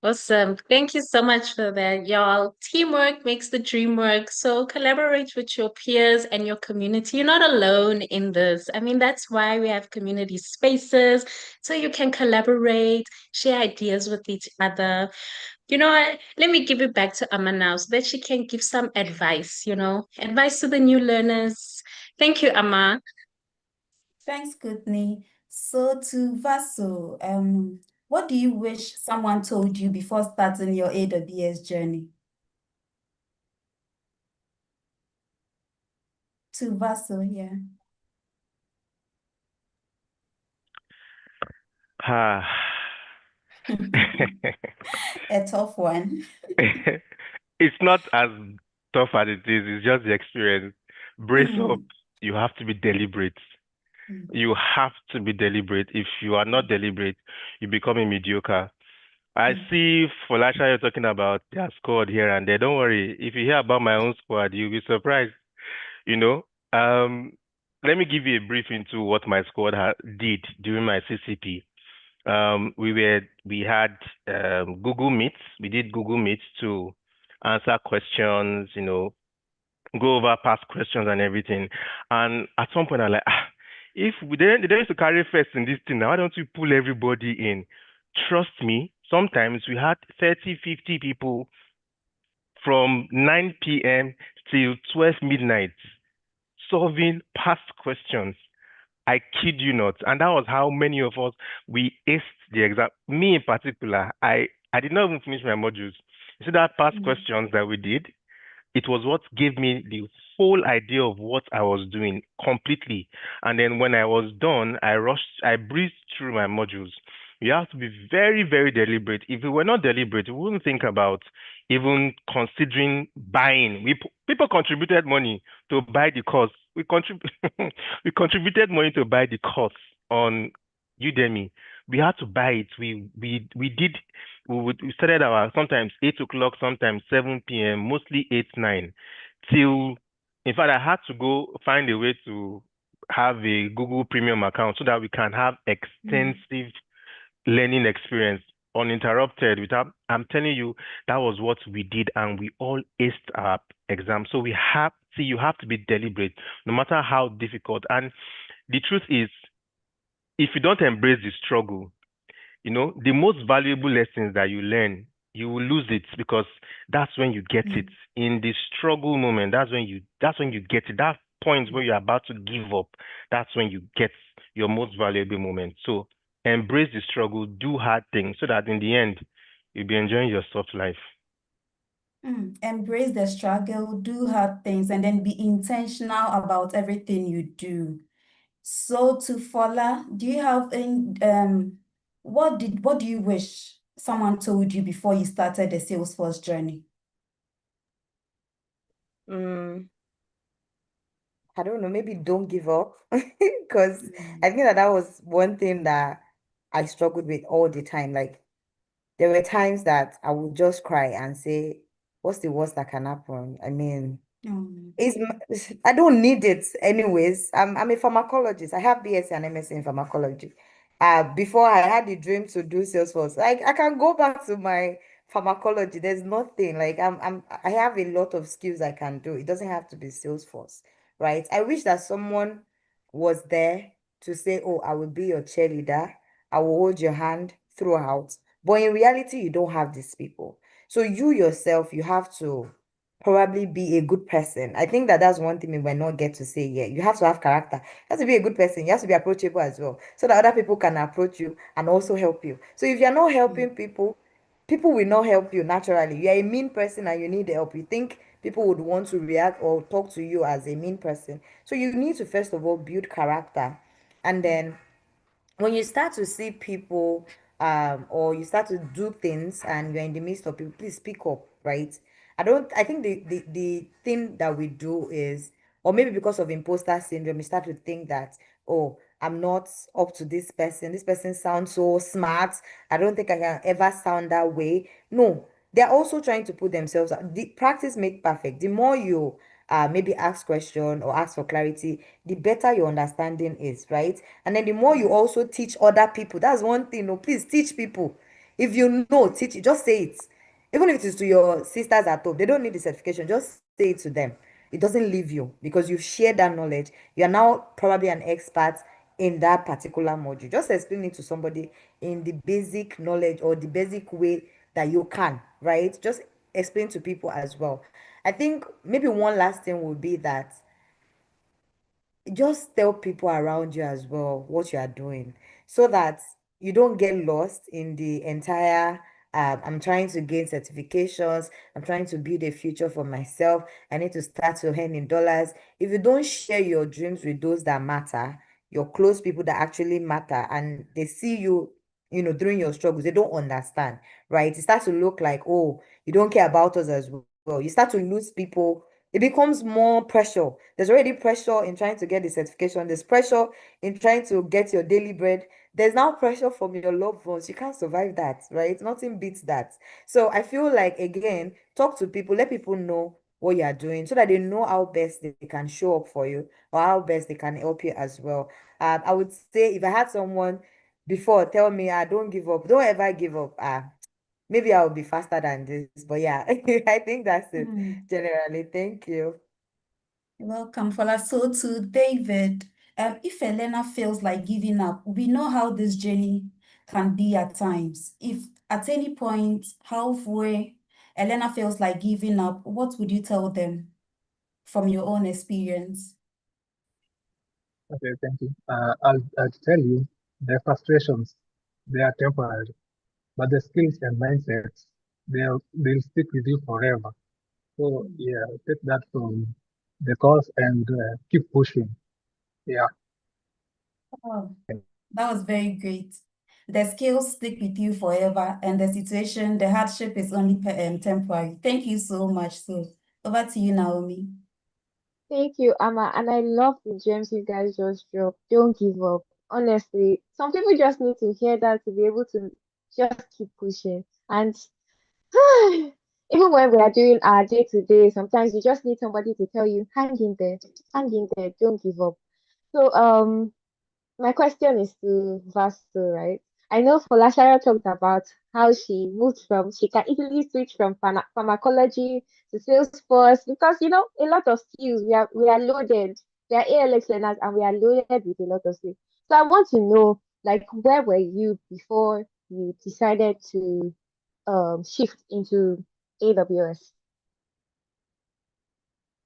[SPEAKER 2] Awesome. Thank you so much for that, y'all. Teamwork makes the dream work. So collaborate with your peers and your community. You're not alone in this. I mean, that's why we have community spaces so you can collaborate, share ideas with each other. You know what? Let me give it back to Amma now so that she can give some advice, advice to the new learners. Thank you, Amma.
[SPEAKER 8] Thanks, Courtney. So to Vaso, what do you wish someone told you before starting your AWS journey? To Vaso, yeah.
[SPEAKER 6] Ah.
[SPEAKER 8] A tough one.
[SPEAKER 6] It's not as tough as it is. It's just the experience. Brace up.
[SPEAKER 8] Mm,
[SPEAKER 6] You have to be deliberate.
[SPEAKER 8] mm,
[SPEAKER 6] You have to be deliberate. If you are not deliberate, you become a mediocre. I
[SPEAKER 8] mm.
[SPEAKER 6] see Folasha, you're talking about their squad here and there. Don't worry. If you hear about my own squad, you'll be surprised. You know, um, let me give you a brief into what my squad did during my CCP. We had Google Meets. We did Google Meets to answer questions, go over past questions and everything. And at some point, I'm like, if they don't used to carry first in this thing, now why don't we pull everybody in? Trust me, sometimes we had 30, 50 people from 9 p.m. till 12 midnight solving past questions. I kid you not. And that was how many of us we aced the exam. Me in particular, I did not even finish my modules. You see that past questions that we did? It was what gave me the whole idea of what I was doing completely. And then when I was done, I breezed through my modules. You have to be very, very deliberate. If we were not deliberate, we wouldn't think about even considering buying. People contributed money to buy the course. We contributed money to buy the course on Udemy. We had to buy it. We started our sometimes 8 o'clock, sometimes 7 p.m., mostly 8, 9, till in fact I had to go find a way to have a Google Premium account so that we can have extensive learning experience uninterrupted without I'm telling you, that was what we did and we all aced our exam. So you have to be deliberate, no matter how difficult. And the truth is, if you don't embrace the struggle, the most valuable lessons that you learn, you will lose it because that's when you get it. In the struggle moment, that's when you get it. That point where you're about to give up, that's when you get your most valuable moment. So embrace the struggle, do hard things so that in the end, you'll be enjoying your soft life.
[SPEAKER 8] Embrace the struggle, do hard things, and then be intentional about everything you do. So to Fola, do you have any what do you wish someone told you before you started the Salesforce journey?
[SPEAKER 5] I don't know, maybe don't give up because I think that was one thing that I struggled with all the time. Like there were times that I would just cry and say, what's the worst that can happen? I mean, I don't need it anyways. I'm a pharmacologist. I have BSc and MSc in pharmacology. Before I had the dream to do Salesforce. Like I can go back to my pharmacology. There's nothing like I have a lot of skills I can do. It doesn't have to be Salesforce, right? I wish that someone was there to say, "Oh, I will be your cheerleader. I will hold your hand throughout." But in reality, you don't have these people. So you yourself, you have to probably be a good person. I think that that's one thing we might not get to say here. You have to have character. You have to be a good person. You have to be approachable as well, so that other people can approach you and also help you. So if you're not helping people, people will not help you naturally. You're a mean person and you need help. You think people would want to react or talk to you as a mean person. So you need to first of all build character, and then when you start to see people or you start to do things and you're in the midst of people, please speak up, right? I think the thing that we do is, or maybe because of imposter syndrome, you start to think that, oh, I'm not up to this person sounds so smart, I don't think I can ever sound that way. No, they're also trying to put themselves out. The practice make perfect. The more you maybe ask question or ask for clarity, the better your understanding is, right? And then the more you also teach other people. That's one thing. No, please teach people. If you know, teach it. Just say it. Even if it is to your sisters at home, they don't need the certification. Just say it to them. It doesn't leave you because you've shared that knowledge. You are now probably an expert in that particular module. Just explain it to somebody in the basic knowledge or the basic way that you can, right? Just explain to people as well. I think maybe one last thing would be that just tell people around you as well what you are doing so that you don't get lost in the entire I'm trying to gain certifications, I'm trying to build a future for myself, I need to start to earn in dollars. If you don't share your dreams with those that matter, your close people that actually matter, and they see you, during your struggles, they don't understand, right? It starts to look like, oh, you don't care about us as well. You start to lose people. It becomes more pressure. There's already pressure in trying to get the certification. There's pressure in trying to get your daily bread. There's now pressure from your loved ones. You can't survive that, right? Nothing beats that. So I feel like, again, talk to people, let people know what you are doing so that they know how best they can show up for you or how best they can help you as well. I would say if I had someone before tell me, don't give up, don't ever give up. Maybe I'll be faster than this, but yeah, I think that's it generally. Thank you.
[SPEAKER 8] You're welcome, Fola. So to David, if a learner feels like giving up, we know how this journey can be at times. If at any point, halfway, a learner feels like giving up, what would you tell them from your own experience?
[SPEAKER 7] Okay, thank you. I'll tell you, the frustrations, they are temporary, but the skills and mindsets, they'll stick with you forever. So yeah, take that from the course and keep pushing. Yeah.
[SPEAKER 8] Oh, that was very great. The skills stick with you forever, and the situation, the hardship is only temporary. Thank you so much. So over to you, Naomi.
[SPEAKER 3] Thank you, Amma. And I love the gems you guys just dropped. Don't give up. Honestly, some people just need to hear that to be able to just keep pushing. And even when we are doing our day to day, sometimes you just need somebody to tell you, hang in there, don't give up. So, my question is to Vasu, right? I know Folashaya talked about how she can easily switch from pharmacology to Salesforce because, a lot of skills, we are loaded. We are ALX learners and we are loaded with a lot of skills. So I want to know, like, where were you before you decided to shift into AWS?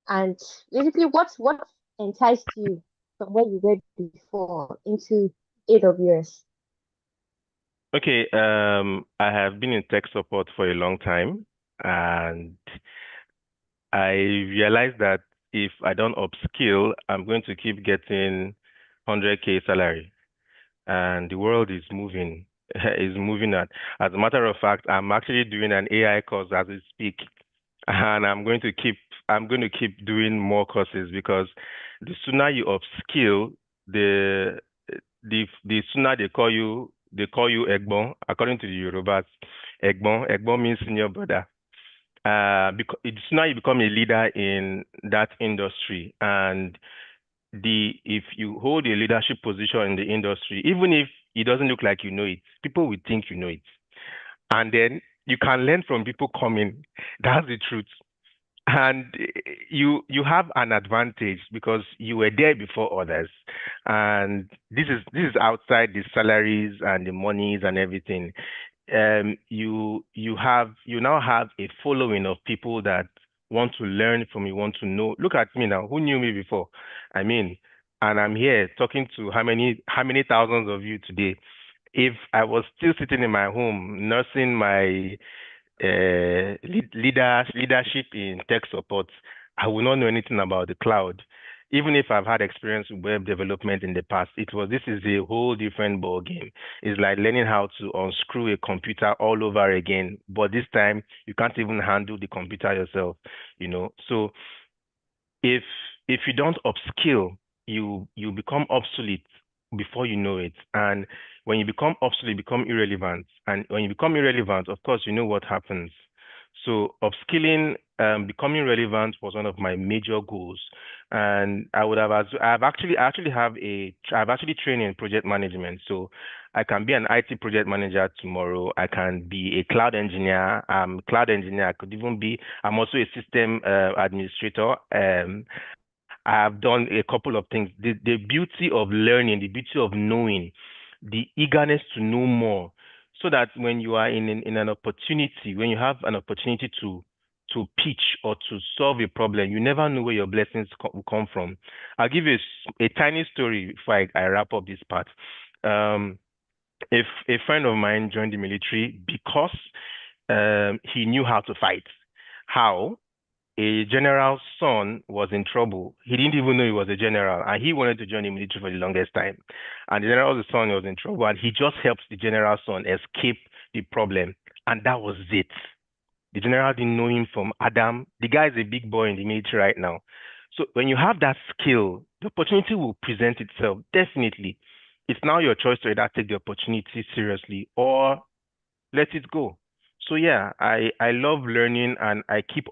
[SPEAKER 3] And basically, what enticed you from where you were before into AWS?
[SPEAKER 6] Okay, I have been in tech support for a long time, and I realized that if I don't upskill, I'm going to keep getting 100K salary, and the world is moving, is moving at. As a matter of fact, I'm actually doing an AI course as we speak, and I'm going to keep doing more courses because the sooner you upskill, the the sooner they call you Egbon, according to the Yorubas. Egbon means senior brother. Because the sooner you become a leader in that industry, and if you hold a leadership position in the industry, even if it doesn't look like you know it, people will think you know it. And then you can learn from people coming. That's the truth. And you have an advantage because you were there before others. And this is outside the salaries and the monies and everything. You now have a following of people that want to learn from you, want to know. Look at me now. Who knew me before? I mean, and I'm here talking to how many thousands of you today. If I was still sitting in my home nursing my leadership in tech support, I would not know anything about the cloud. Even if I've had experience with web development in the past, this is a whole different ball game. It's like learning how to unscrew a computer all over again, but this time you can't even handle the computer yourself. So if you don't upskill, you become obsolete before you know it. And when you become obsolete, you become irrelevant. And when you become irrelevant, of course, you know what happens. So upskilling, becoming relevant was one of my major goals. And I've actually trained in project management. So I can be an IT project manager tomorrow. I can be a cloud engineer. Cloud engineer. I'm also a system administrator. I have done a couple of things. The beauty of learning, the beauty of knowing, the eagerness to know more, so that when you are in an opportunity, when you have an opportunity to pitch or to solve a problem, you never know where your blessings will come from. I'll give you a tiny story before I wrap up this part. If a friend of mine joined the military because he knew how to fight. How? A general's son was in trouble. He didn't even know he was a general, and he wanted to join the military for the longest time. And the general's son was in trouble, and he just helped the general's son escape the problem. And that was it. The general didn't know him from Adam. The guy is a big boy in the military right now. So when you have that skill, the opportunity will present itself, definitely. It's now your choice to either take the opportunity seriously or let it go. So yeah, I love learning, and I'll keep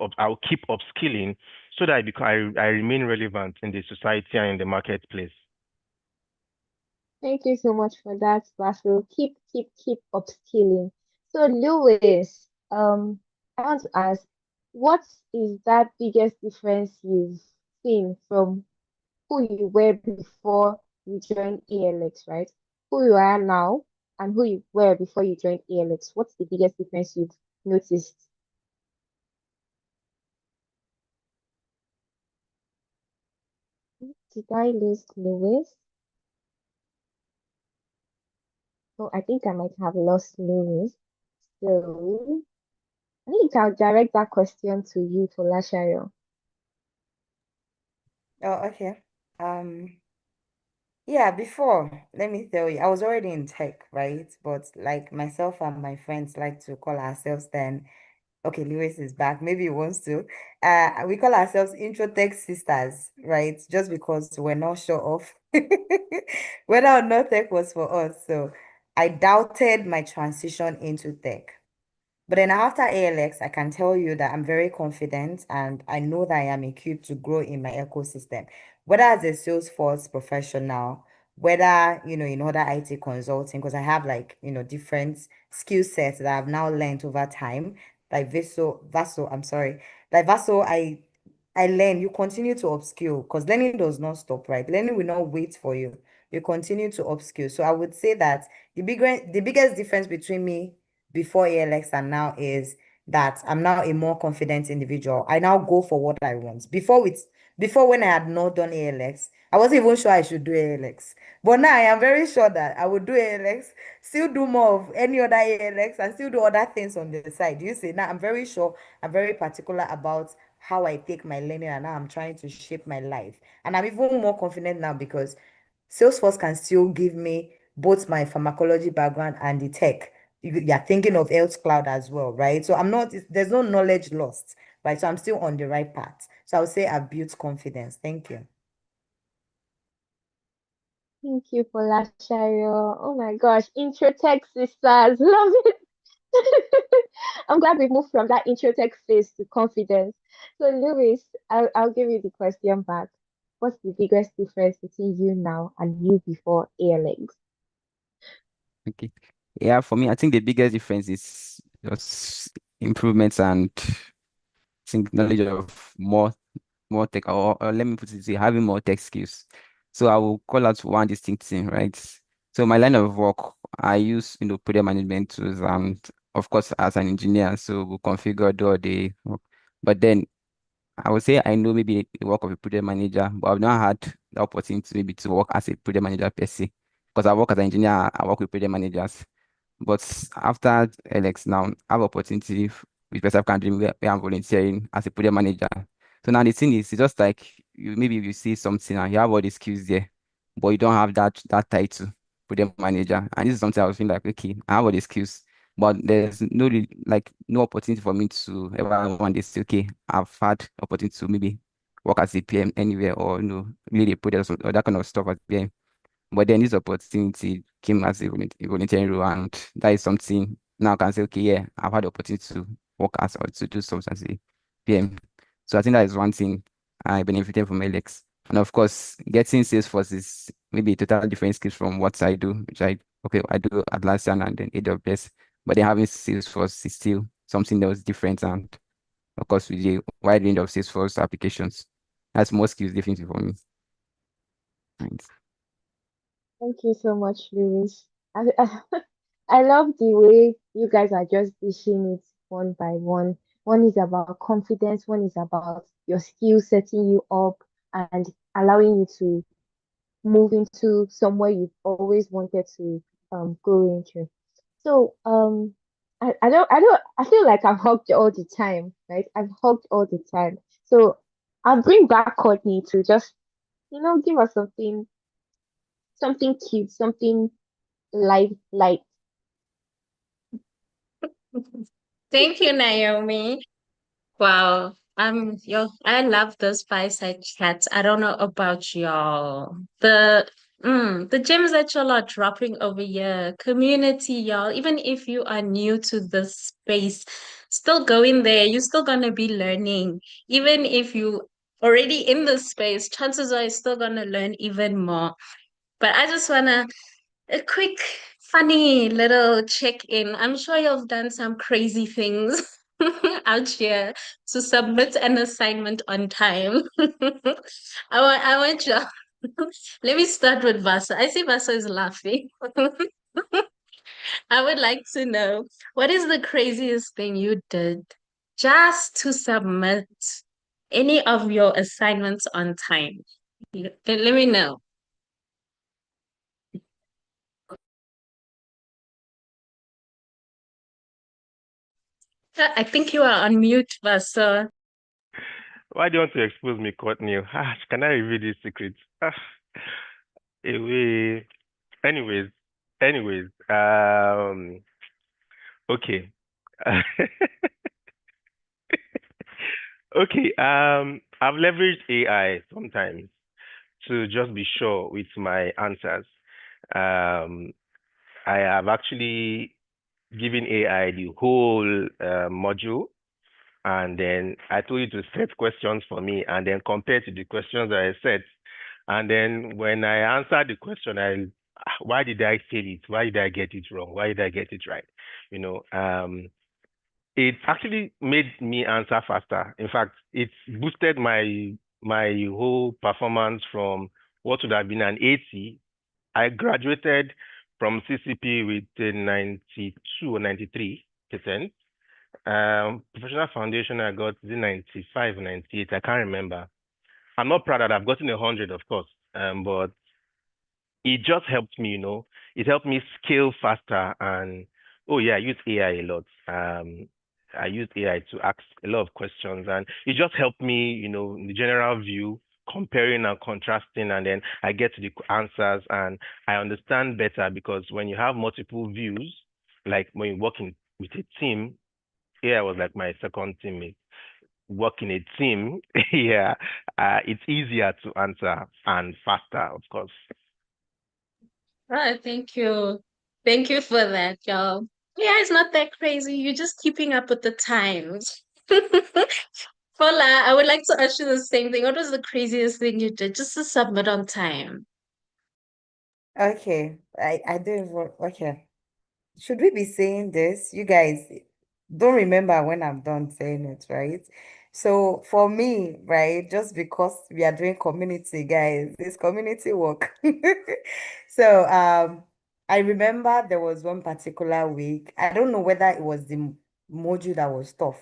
[SPEAKER 6] upskilling so that I remain relevant in the society and in the marketplace.
[SPEAKER 3] Thank you so much for that, Basil. Keep upskilling. So, Lewis, I want to ask, what is that biggest difference you've seen from who you were before you joined ALX, right? Who you are now and who you were before you joined ALX? What's the biggest difference you've noticed? Did I lose Lewis? Oh, I think I might have lost Lewis. So I think I'll direct that question to you for Lashayo.
[SPEAKER 5] Oh, okay. Yeah, before, let me tell you, I was already in tech, right? But like myself and my friends like to call ourselves then, okay, Lewis is back. Maybe he wants to. We call ourselves intro tech sisters, right? Just because we're not sure of whether or not tech was for us. So I doubted my transition into tech. But then after ALX, I can tell you that I'm very confident and I know that I am equipped to grow in my ecosystem, whether as a Salesforce professional, whether, in other IT consulting, because I have like, different skill sets that I've now learned over time. Like I'm sorry. Like Vaso, I learn, you continue to upskill because learning does not stop, right? Learning will not wait for you. You continue to upskill. So I would say that the biggest difference between me before ALX and now is that I'm now a more confident individual. I now go for what I want. Before when I had not done ALX, I wasn't even sure I should do ALX. But now I am very sure that I would do ALX, still do more of any other ALX, and still do other things on the side. You see, now I'm very sure, I'm very particular about how I take my learning and how I'm trying to shape my life. And I'm even more confident now because Salesforce can still give me both my pharmacology background and the tech. You're thinking of health cloud as well, right? So there's no knowledge lost, right? So I'm still on the right path. So I would say I've built confidence. Thank you.
[SPEAKER 3] Thank you for Lashayo. Oh my gosh, intro tech sisters, love it. I'm glad we moved from that intro tech phase to confidence. So, Lewis, I'll give you the question back. What's the biggest difference between you now and you before ALX?
[SPEAKER 9] Okay. Yeah, for me, I think the biggest difference is just improvements and I think knowledge of more tech, or let me put it this way, having more tech skills. So I will call out one distinct thing, right? So my line of work, I use, project management tools and of course as an engineer, so we configure, do all the work. But then I would say I know maybe the work of a project manager, but I've not had the opportunity maybe to work as a project manager per se. Because I work as an engineer, I work with project managers. But after LX now, I have opportunity with myself country where I'm volunteering as a project manager. So now the thing is, it's just like maybe you see something and you have all the skills there, but you don't have that title, project manager. And this is something I was feeling like, okay, I have all the skills, but there's no opportunity for me to ever one day say, okay, I've had opportunity to maybe work as a PM anywhere or lead a project or that kind of stuff as PM. But then this opportunity came as a volunteering role, and that is something now I can say, okay, yeah, I've had the opportunity to work as or to do something as a PM. So I think that is one thing I benefited from ALEX. And of course, getting Salesforce is maybe a total different skills from what I do, I do Atlassian and then AWS. But then having Salesforce is still something that was different, and of course with the wide range of Salesforce applications. That's more skills definitely for me. Thanks.
[SPEAKER 3] Thank you so much, Lewis. I love the way you guys are just dishing it one by one. One is about confidence, one is about your skill setting you up and allowing you to move into somewhere you've always wanted to go into. So I feel like I've hugged all the time, right? I've hugged all the time. So I'll bring back Courtney to just, give us something cute, something light.
[SPEAKER 2] Thank you, Naomi. Wow. I love those fireside chats. I don't know about y'all. The gems that y'all are dropping over here, community, y'all. Even if you are new to this space, still go in there. You're still gonna be learning. Even if you already in the space, chances are you're still gonna learn even more. But I just wanna a quick, funny little check-in. I'm sure you've done some crazy things out here to submit an assignment on time. I want you. Let me start with Vasa. I see Vasa is laughing. I would like to know what is the craziest thing you did just to submit any of your assignments on time? Let me know. I think you are on mute, Vasa.
[SPEAKER 6] Why do you want to expose me, Courtney? Can I reveal these secrets? Away. Anyways, anyways, okay. Okay, I've leveraged AI sometimes to just be sure with my answers. Um, I have actually given AI the whole module, and then I told you to set questions for me, and then compare to the questions that I set. And then when I answered the question, why did I fail it? Why did I get it wrong? Why did I get it right? You know, it actually made me answer faster. In fact, it boosted my whole performance from what would have been an 80. I graduated from CCP with a 92 or 93%. Professional foundation, I got the 95 or 98. I can't remember. I'm not proud that I've gotten 100, of course, but it just helped me, it helped me scale faster. And oh yeah, I use AI a lot. I use AI to ask a lot of questions, and it just helped me, in the general view, comparing and contrasting, and then I get to the answers and I understand better, because when you have multiple views, like when you're working with a team, AI was like my second teammate. Work in a team, yeah, it's easier to answer and faster, of course.
[SPEAKER 2] Oh, thank you. Thank you for that, y'all. Yeah, it's not that crazy. You're just keeping up with the times. Fola, I would like to ask you the same thing. What was the craziest thing you did just to submit on time?
[SPEAKER 5] Okay, I don't even, okay. Should we be saying this? You guys don't remember when I'm done saying it, right? So for me, right, just because we are doing community, guys, it's community work. So I remember there was one particular week. I don't know whether it was the module that was tough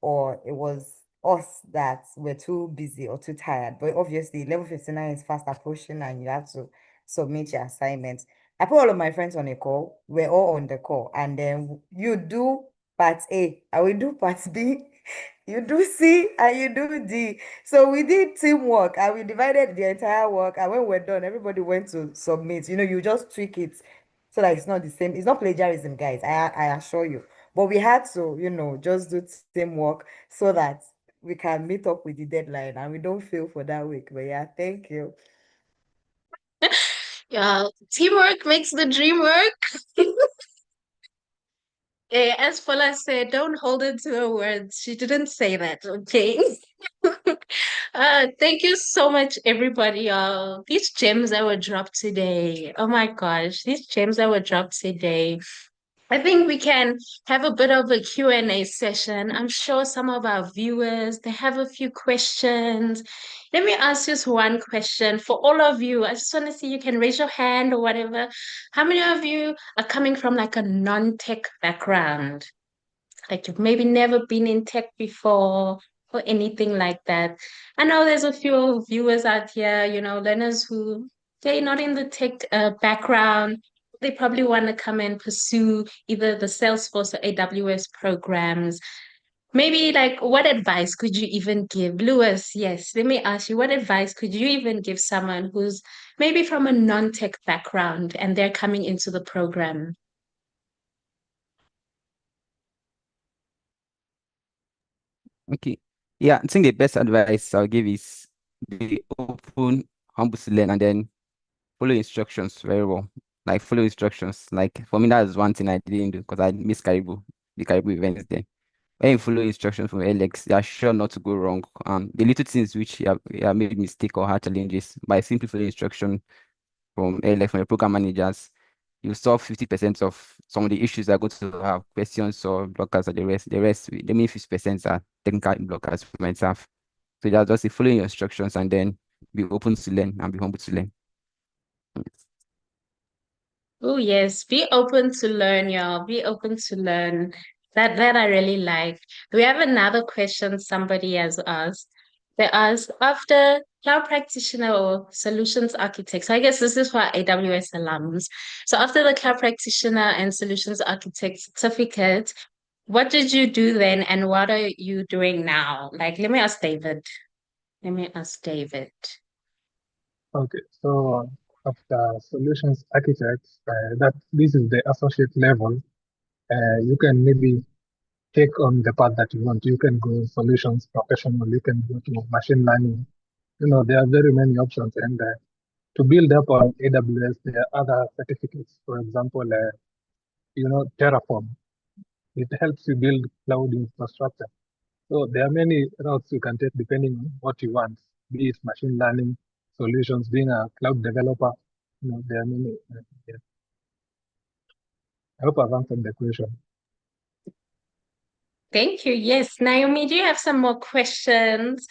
[SPEAKER 5] or it was us that were too busy or too tired. But obviously, level 59 is fast approaching and you have to submit your assignments. I put all of my friends on a call. We're all on the call. And then you do part A, I will do part B. You do C and you do D. So we did teamwork and we divided the entire work. And when we're done, everybody went to submit. You just tweak it so that it's not the same. It's not plagiarism, guys. I assure you. But we had to, just do teamwork so that we can meet up with the deadline and we don't fail for that week. But yeah, thank you.
[SPEAKER 2] Yeah, teamwork makes the dream work. As Fola said, don't hold it to her words. She didn't say that, okay? Thank you so much, everybody. These gems that were dropped today. Oh my gosh, these gems that were dropped today. I think we can have a bit of a Q&A session. I'm sure some of our viewers, they have a few questions. Let me ask just one question for all of you. I just want to see you can raise your hand or whatever. How many of you are coming from like a non-tech background? Like you've maybe never been in tech before or anything like that. I know there's a few viewers out here, learners who they're not in the tech background. They probably want to come and pursue either the Salesforce or AWS programs. Maybe like what advice could you even give? Lewis, yes, let me ask you, what advice could you even give someone who's maybe from a non-tech background and they're coming into the program?
[SPEAKER 9] Okay. Yeah, I think the best advice I'll give is be open, humble to learn, and then follow instructions very well. Like follow instructions. Like for me, that is one thing I didn't do because I missed the Caribou events then. When you follow instructions from ALX, you are sure not to go wrong. The little things which you have made mistake or had challenges by simply following instruction from ALX, from the program managers, you solve 50% of some of the issues that are going to have questions or blockers or the rest. The rest, the remaining 50% are technical blockers we might have. So that's just following your instructions and then be open to learn and be humble to learn.
[SPEAKER 2] Oh yes, be open to learn, y'all. Be open to learn. That I really like. We have another question somebody has asked. They asked after cloud practitioner or solutions architect. So I guess this is for AWS alums. So after the cloud practitioner and solutions architect certificate, what did you do then and what are you doing now? Like, let me ask David. Let me ask David.
[SPEAKER 7] Okay, so after solutions architects, that this is the associate level. You can maybe take on the path that you want. You can go solutions professional. You can go to machine learning. There are very many options, and to build up on AWS, there are other certificates. For example, Terraform. It helps you build cloud infrastructure. So there are many routes you can take depending on what you want, be it machine learning solutions, being a cloud developer. There are many. Yeah. I hope I've answered the question.
[SPEAKER 2] Thank you. Yes, Naomi, do you have some more questions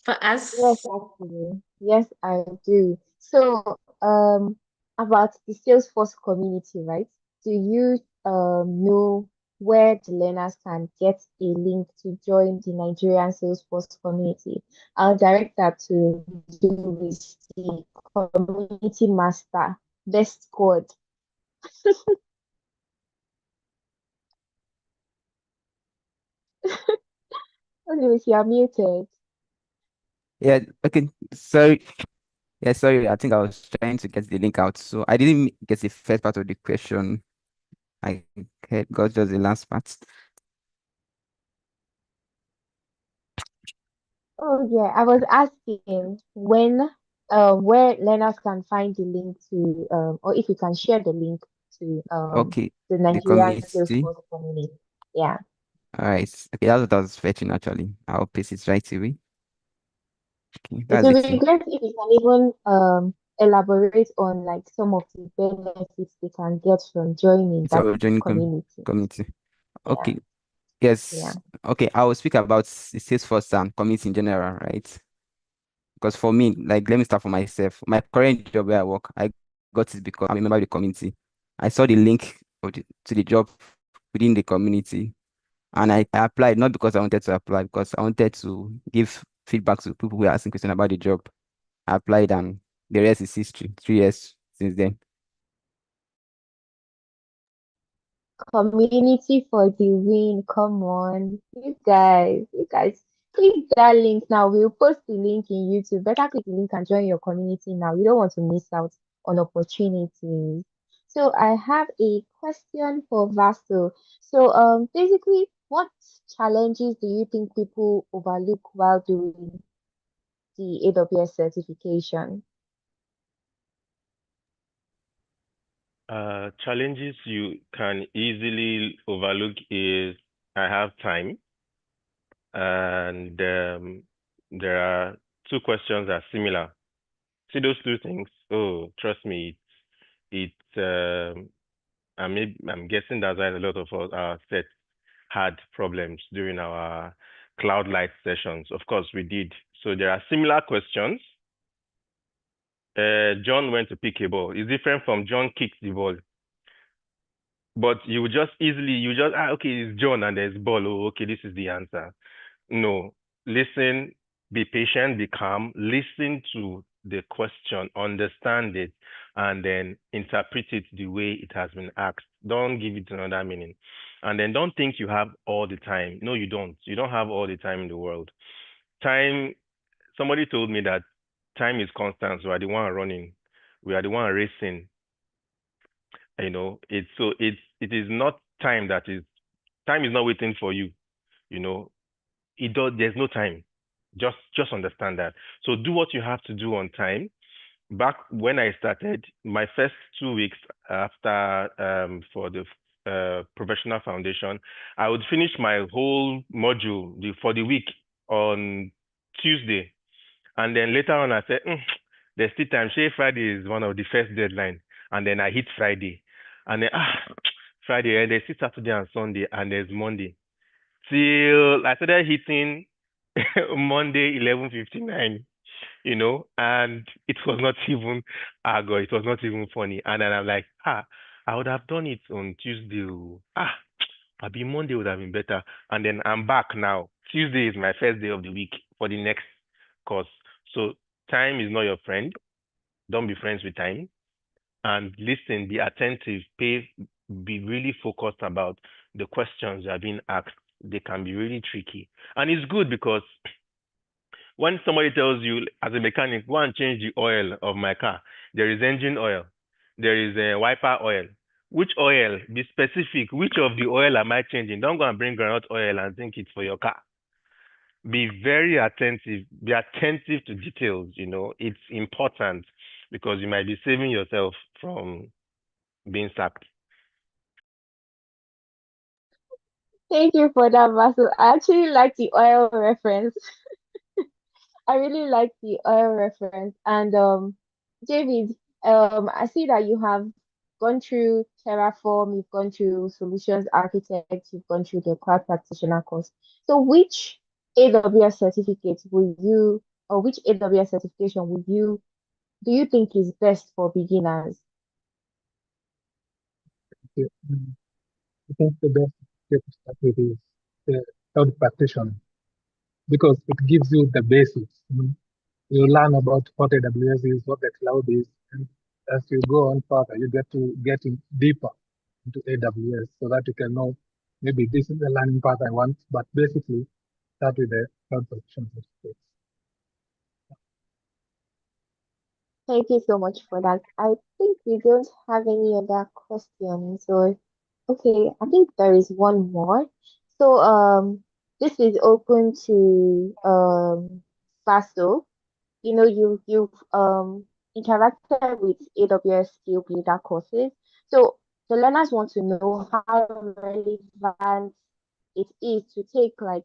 [SPEAKER 2] for us?
[SPEAKER 3] Yes, actually. Yes, I do. So, about the Salesforce community, right? Do you know where the learners can get a link to join the Nigerian Salesforce community? I'll direct that to Louis, the community master, best squad. Louis, you are muted.
[SPEAKER 9] Yeah, okay. Sorry. Yeah, sorry. I think I was trying to get the link out. So I didn't get the first part of the question. I got just the last part.
[SPEAKER 3] Oh yeah, I was asking when where learners can find the link to or if you can share the link to
[SPEAKER 9] Okay,
[SPEAKER 3] the
[SPEAKER 9] the
[SPEAKER 3] Nigerian
[SPEAKER 9] community.
[SPEAKER 3] Salesforce community. Yeah.
[SPEAKER 9] All right. Okay, that's what I was fetching actually. I'll paste it right away. Okay,
[SPEAKER 3] It
[SPEAKER 9] that's
[SPEAKER 3] would
[SPEAKER 9] the
[SPEAKER 3] be
[SPEAKER 9] key.
[SPEAKER 3] great if you can even elaborate on like some of the benefits they can get from joining
[SPEAKER 9] So
[SPEAKER 3] that
[SPEAKER 9] we're joining
[SPEAKER 3] community.
[SPEAKER 9] community.
[SPEAKER 3] Yeah,
[SPEAKER 9] Okay.
[SPEAKER 3] yeah.
[SPEAKER 9] Yes. Okay, I will speak about Salesforce and community in general, right? Because for me, like, let me start for myself. My current job where I work, I got it because I'm a member of the community. I saw the link to the job within the community, and I applied not because I wanted to apply, because I wanted to give feedback to people who are asking questions about the job. I applied, and the rest is history. 3 years since then.
[SPEAKER 3] Community for the win. Come on. You guys, click that link now. We'll post the link in YouTube. Better click the link and join your community now. You don't want to miss out on opportunities. So I have a question for Vasto. So basically, what challenges do you think people overlook while doing the AWS certification?
[SPEAKER 6] Challenges you can easily overlook is I have time, and there are two questions that are similar. See those two things? Oh, trust me, I'm guessing that's why a lot of our sets had problems during our Cloud Light sessions. Of course, we did. So there are similar questions. John went to pick a ball. It's different from John kicked the ball. But you just, okay, it's John and there's ball. Oh, okay, this is the answer. No, listen, be patient, be calm, listen to the question, understand it, and then interpret it the way it has been asked. Don't give it another meaning. And then don't think you have all the time. No, you don't. You don't have all the time in the world. Time, somebody told me that time is constant. So we are the one running. We are the one racing. It is not time is not waiting for you. You know, there's no time. Just understand that. So do what you have to do on time. Back when I started, my first 2 weeks after for the professional foundation, I would finish my whole module for the week on Tuesday. And then later on I said, there's still time. Say Friday is one of the first deadline. And then I hit Friday. And then Friday, and there's still Saturday and Sunday, and there's Monday till I started hitting Monday 11:59, and it was not even God, it was not even funny. And then I'm like, I would have done it on Tuesday. Oh. Maybe Monday would have been better. And then I'm back now. Tuesday is my first day of the week for the next course. So time is not your friend. Don't be friends with time. And listen, be attentive, be really focused about the questions that are being asked. They can be really tricky. And it's good because when somebody tells you, as a mechanic, go and change the oil of my car, there is engine oil, there is a wiper oil. Which oil? Be specific. Which of the oil am I changing? Don't go and bring groundnut oil and think it's for your car. Be very attentive. Be attentive to details. It's important because you might be saving yourself from being sacked.
[SPEAKER 3] Thank you for that, Vasu. I actually like the oil reference. I really like the oil reference. And David, I see that you have gone through Terraform, you've gone through Solutions Architect, you've gone through the Cloud Practitioner course. So which AWS certificate will you, or which AWS certification do you think is best for beginners?
[SPEAKER 7] Okay. I think the best way to start with is the cloud practitioner because it gives you the basics. You learn about what AWS is, what the cloud is, and as you go on further, you get to get in deeper into AWS so that you can know maybe this is the learning path I want, but basically start with the cloud practitioner certificate.
[SPEAKER 3] Thank you so much for that. I think we don't have any other questions, or okay, I think there is one more. So this is open to Faso. You've interacted with AWS Skill Builder courses. So the learners want to know how relevant it is to take like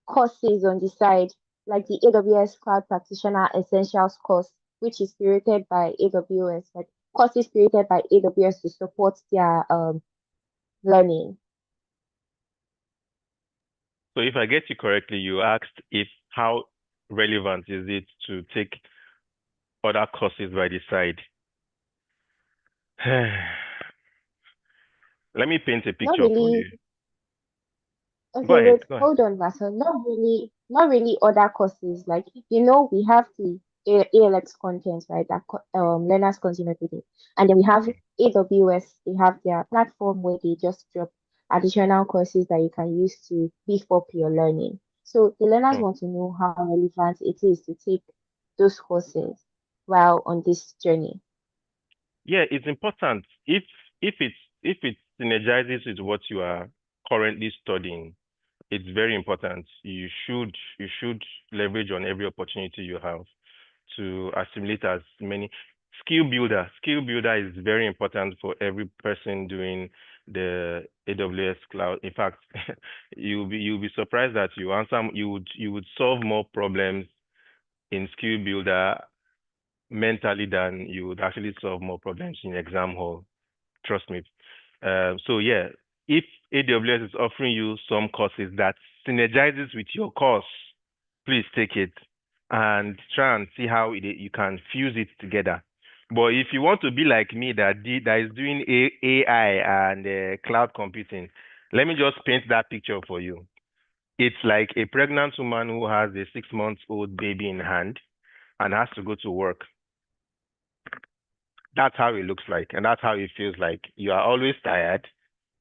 [SPEAKER 3] courses on the side, like the AWS Cloud Practitioner Essentials course, which is created by AWS, like courses created by AWS to support their learning.
[SPEAKER 6] So if I get you correctly, you asked if how relevant is it to take other courses by the side. Let me paint a
[SPEAKER 3] Not
[SPEAKER 6] picture for
[SPEAKER 3] really.
[SPEAKER 6] you. Go
[SPEAKER 3] Okay,
[SPEAKER 6] ahead.
[SPEAKER 3] wait,
[SPEAKER 6] Go ahead.
[SPEAKER 3] hold on, Vassal. Not really other courses. Like, we have the ALX content, right? That learners consume every day. And then we have AWS, they have their platform where they just drop additional courses that you can use to beef up your learning. So the learners
[SPEAKER 6] Hmm.
[SPEAKER 3] want to know how relevant it is to take those courses while on this journey.
[SPEAKER 6] Yeah, it's important. If it synergizes with what you are currently studying, it's very important. You should leverage on every opportunity you have to assimilate as many skill builder. Skill builder is very important for every person doing the AWS cloud. In fact, you'll be surprised that you would solve more problems in skill builder mentally than you would actually solve more problems in exam hall. Trust me. So yeah, if AWS is offering you some courses that synergizes with your course, please take it and try and see how you can fuse it together. But if you want to be like me that is doing AI and cloud computing, let me just paint that picture for you. It's like a pregnant woman who has a 6-month-old baby in hand and has to go to work. That's how it looks like, and that's how it feels like. You are always tired.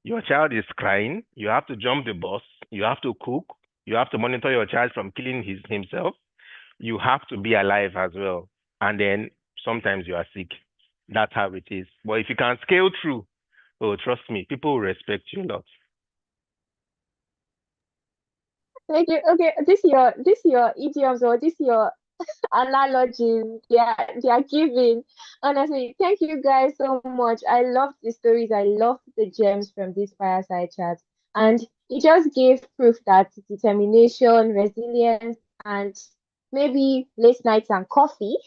[SPEAKER 6] Your child is crying. You have to jump the bus. You have to cook. You have to monitor your child from killing himself. You have to be alive as well. And then sometimes you are sick. That's how it is. But if you can scale through, oh, trust me, people will respect you a lot.
[SPEAKER 3] Thank you. Okay, this your idioms, or this your analogies they are giving. Honestly, thank you guys so much. I love the stories. I love the gems from this fireside chat. And it just gave proof that determination, resilience, and maybe late nights and coffee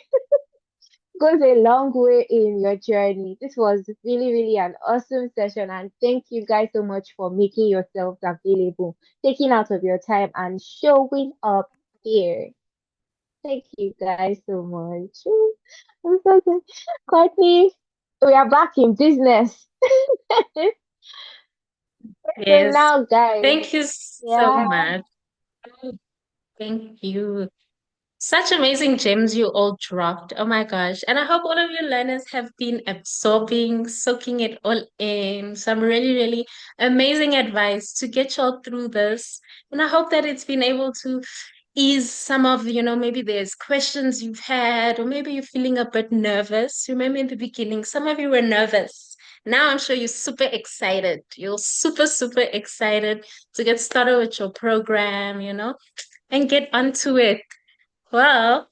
[SPEAKER 3] goes a long way in your journey. This was really, really an awesome session. And thank you guys so much for making yourselves available, taking out of your time and showing up here. Thank you guys so much. I'm so good. Courtney, We are back in business. So
[SPEAKER 2] Yes.
[SPEAKER 3] now, guys,
[SPEAKER 2] Thank you so
[SPEAKER 3] yeah,
[SPEAKER 2] much. Thank you. Such amazing gems you all dropped. Oh my gosh. And I hope all of your learners have been absorbing, soaking it all in. Some really, really amazing advice to get you all through this. And I hope that it's been able to ease some of, maybe there's questions you've had, or maybe you're feeling a bit nervous. Remember in the beginning, some of you were nervous. Now I'm sure you're super excited. You're super, super excited to get started with your program, and get onto it. Well,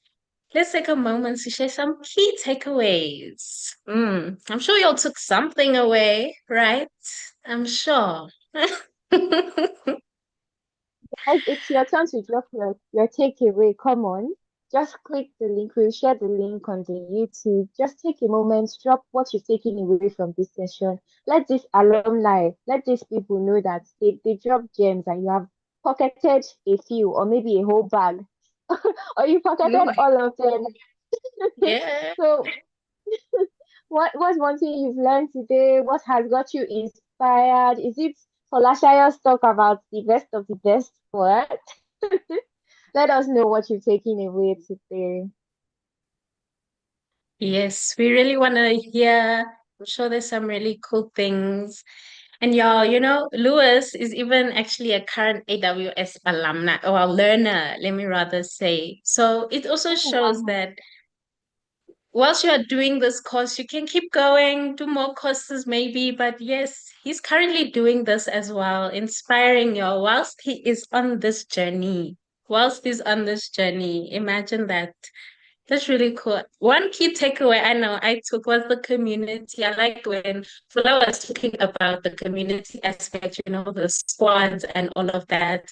[SPEAKER 2] let's take a moment to share some key takeaways. I'm sure you all took something away, right? I'm sure.
[SPEAKER 3] guys, it's your turn to drop your takeaway. Come on, just click the link. We'll share the link on the YouTube. Just take a moment, drop what you're taking away from this session. Let this alumni, let these people know that they drop gems and you have pocketed a few or maybe a whole bag, or you pocketed all of them.
[SPEAKER 2] Yeah.
[SPEAKER 3] So what's one thing you've learned today? What has got you inspired? Is it Folashayo's talk about the best of the best? What? Let us know what you're taking away today.
[SPEAKER 2] Yes, we really want to hear. I'm sure there's some really cool things. And y'all, Lewis is even actually a current AWS alumni or a learner, let me rather say. So it also
[SPEAKER 3] Oh,
[SPEAKER 2] shows
[SPEAKER 3] wow.
[SPEAKER 2] that whilst you are doing this course, you can keep going, do more courses maybe. But yes, he's currently doing this as well, inspiring you whilst he is on this journey. Whilst he's on this journey, imagine that. That's really cool. One key takeaway I know I took was the community. I liked when Fula was talking about the community aspect, the squads and all of that.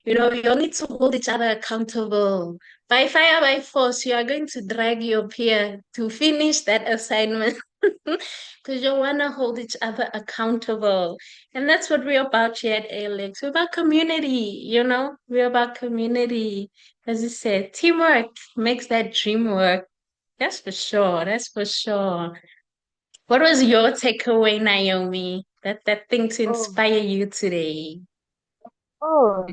[SPEAKER 2] You all need to hold each other accountable. By fire, by force, you are going to drag your peer to finish that assignment because you want to hold each other accountable. And that's what we're about here at ALX. We're about community, we're about community. As you said, teamwork makes that dream work. That's for sure. That's for sure. What was your takeaway, Naomi? That thing to
[SPEAKER 3] Oh,
[SPEAKER 2] inspire you today.
[SPEAKER 3] oh,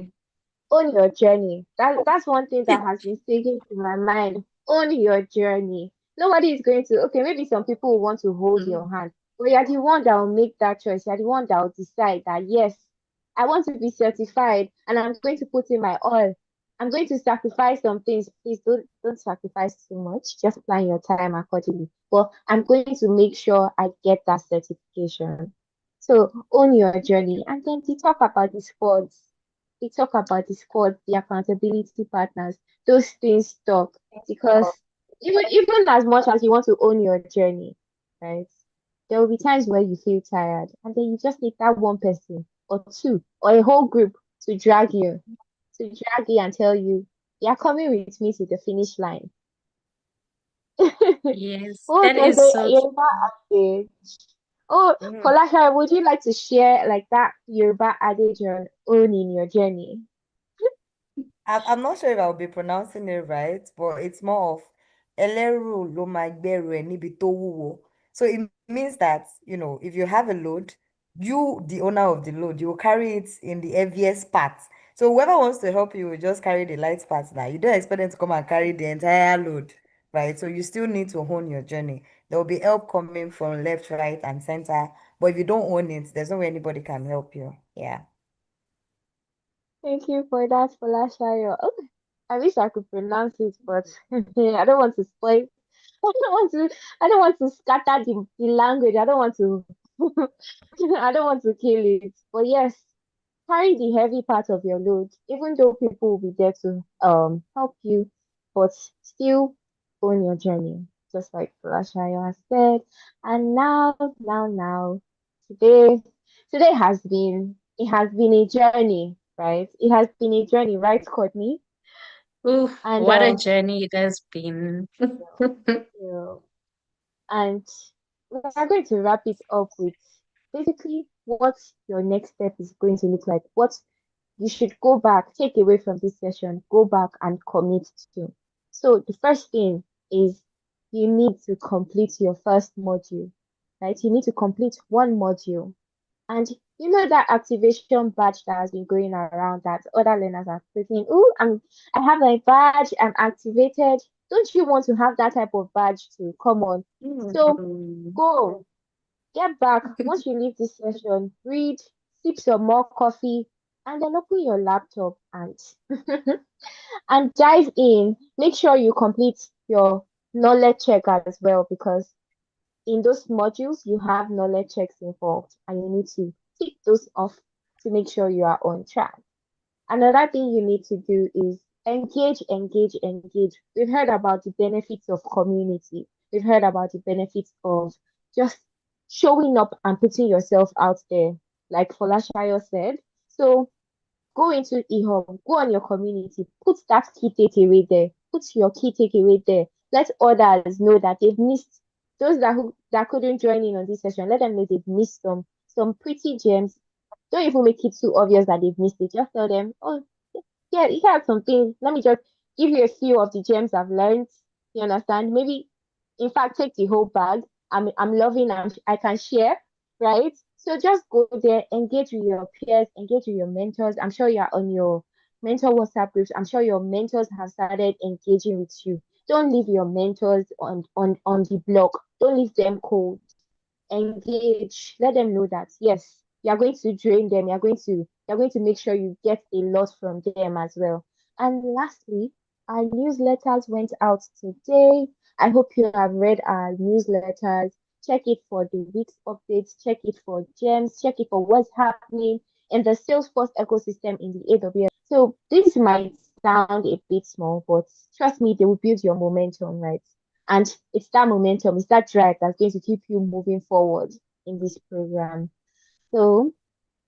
[SPEAKER 3] own your journey. That's one thing that has been sticking to my mind. Own your journey. Nobody is going to, okay, maybe some people will want to hold your
[SPEAKER 2] Mm.
[SPEAKER 3] hand, but you're the one that will make that choice. You're the one that will decide that, yes, I want to be certified and I'm going to put in my all. I'm going to sacrifice some things. Please don't sacrifice too much. Just plan your time accordingly. But I'm going to make sure I get that certification. So own your journey. And then we talk about the sports. We talk about the squad, the accountability partners, those things talk because even as much as you want to own your journey, right? There will be times where you feel tired, and then you just need that one person or two or a whole group to drag you and tell you, you're coming with me to the finish line.
[SPEAKER 2] Yes,
[SPEAKER 3] What
[SPEAKER 2] that
[SPEAKER 3] was
[SPEAKER 2] is
[SPEAKER 3] the
[SPEAKER 2] so
[SPEAKER 3] Yoruba adage? Oh,
[SPEAKER 2] true.
[SPEAKER 3] Folasha, would you like to share like that Yoruba adage on owning your journey?
[SPEAKER 5] I'm not sure if I'll be pronouncing it right, but it's more of ẹlẹ́rù ló máa gbẹ́rù ẹ̀ níbi tó wúwo. So it means that, if you have a load, you, the owner of the load, you will carry it in the heaviest part. So whoever wants to help you will just carry the light part now. You don't expect them to come and carry the entire load, right? So you still need to own your journey. There will be help coming from left, right, and center. But if you don't own it, there's no way anybody can help you. Yeah.
[SPEAKER 3] Thank you for that, Folashayo. Oh, I wish I could pronounce it, but I don't want to spoil. I don't want to. I don't want to scatter the language. I don't want to. I don't want to kill it. But yes, carry the heavy part of your load, even though people will be there to help you, but still own your journey, just like Folashayo has said. And now, today, today has been a journey, right? It has been a journey, right, Courtney?
[SPEAKER 2] Ooh,
[SPEAKER 3] And
[SPEAKER 2] what a journey it has been.
[SPEAKER 3] yeah, and we're going to wrap it up with basically what your next step is going to look like. What you should go back, take away from this session, go back and commit to. So the first thing is you need to complete your first module. right? You need to complete one module. And you know that activation badge that has been going around that other learners are putting, oh, I have my badge, I'm activated. Don't you want to have that type of badge too? Come on. So go, get back. Once you leave this session, read, sip some more coffee, and then open your laptop and and dive in. Make sure you complete your knowledge check as well, because in those modules you have knowledge checks involved and you need to tick those off to make sure you are on track. Another thing you need to do is engage, engage, engage. We've heard about the benefits of community. We've heard about the benefits of just showing up and putting yourself out there, like Folashayo said. So go into eHub, go on your community, put that key takeaway there, put your key takeaway there. Let others know that they've missed, those that couldn't join in on this session, let them know they've missed some pretty gems. Don't even make it too obvious that they've missed it. Just tell them, oh, yeah, here's something. Let me just give you a few of the gems I've learned. You understand? Maybe, in fact, take the whole bag. I'm loving, I can share, right? So just go there, engage with your peers, engage with your mentors. I'm sure you're on your mentor WhatsApp groups. I'm sure your mentors have started engaging with you. Don't leave your mentors on the block. Don't leave them cold. Engage. Let them know that yes, you're going to drain them. You're going to make sure you get a lot from them as well. And lastly, our newsletters went out today. I hope you have read our newsletters. Check it for the week's updates, check it for gems, check it for what's happening in the Salesforce ecosystem in the AWS. So this might sound a bit small, but trust me, they will build your momentum, right? And it's that momentum, it's that drive that's going to keep you moving forward in this program. So,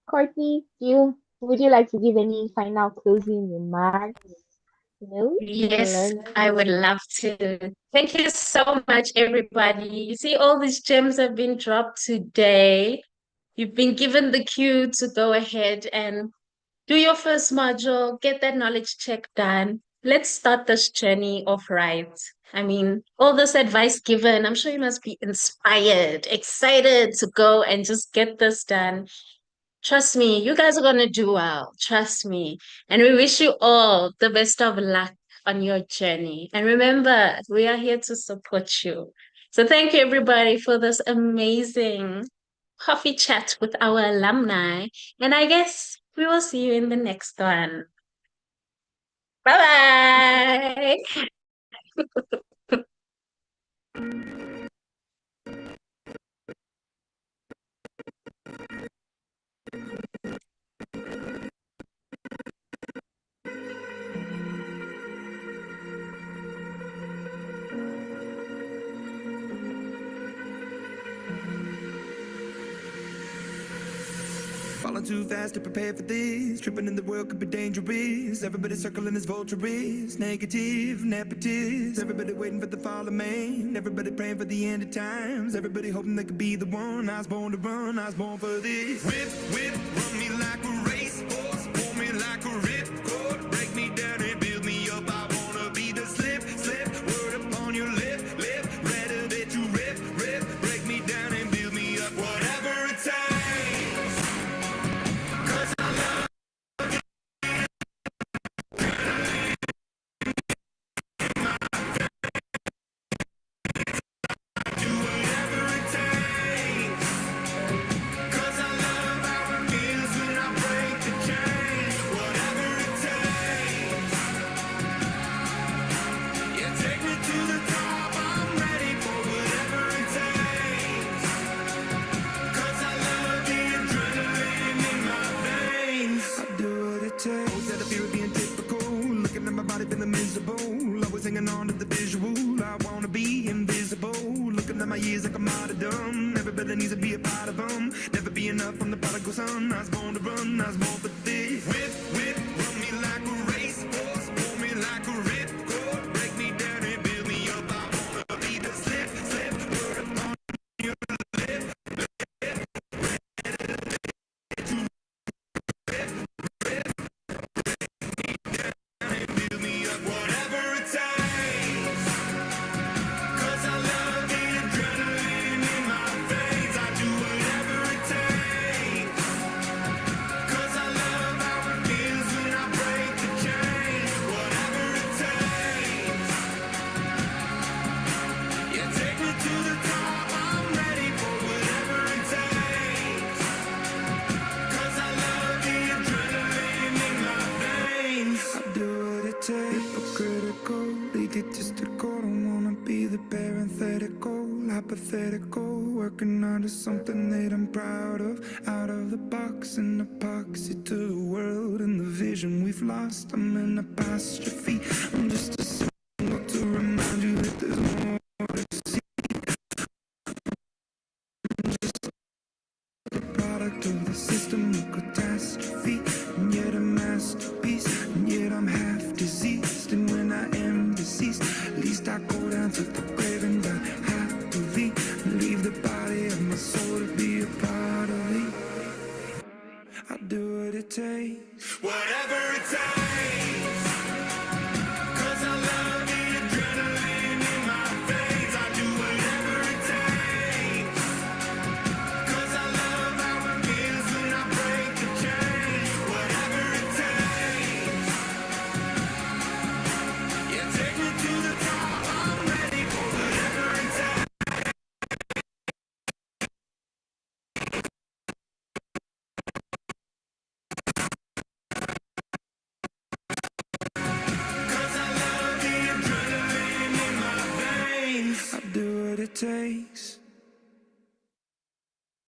[SPEAKER 3] Courtney, would you like to give any final closing remarks? No?
[SPEAKER 2] Yes, I would love to. Thank you so much, everybody. You see, all these gems have been dropped today. You've been given the cue to go ahead and do your first module, get that knowledge check done. Let's start this journey off right. I mean, all this advice given, I'm sure you must be inspired, excited to go and just get this done. Trust me, you guys are going to do well. Trust me. And we wish you all the best of luck on your journey. And remember, we are here to support you. So thank you, everybody, for this amazing coffee chat with our alumni. And I guess we will see you in the next one. Bye bye.
[SPEAKER 1] Falling too fast to prepare for this. Tripping in the world could be dangerous. Everybody circling as vultures. Negative, nepotist. Everybody waiting for the fall of man. Everybody praying for the end of times. Everybody hoping they could be the one. I was born to run, I was born for this. Whip, whip, run me like a racehorse. Pull me like a ripcord. Break me down and build me up. I wanna be the slip, slip. Word upon your lip, lip. Rather that you rip, rip. Break me down and build me up. Whatever it takes. Hanging on to the visual, I wanna be invisible. Looking at my years like I'm martyrdom. Everybody needs to be a part of them. Never be enough from the prodigal son. I was born to run, I was born for this. Whip, whip, run me like a racehorse. Pull me like a ripcord. Break me down and build me up. I wanna be the slip, slip. Word upon your lip, lip. And build me up. Whatever it takes. 'Cause I love the adrenaline in my veins. hypothetical, working onto something that I'm proud of. Out of the box and epoxy to the world and the vision we've lost. I'm in apostrophe.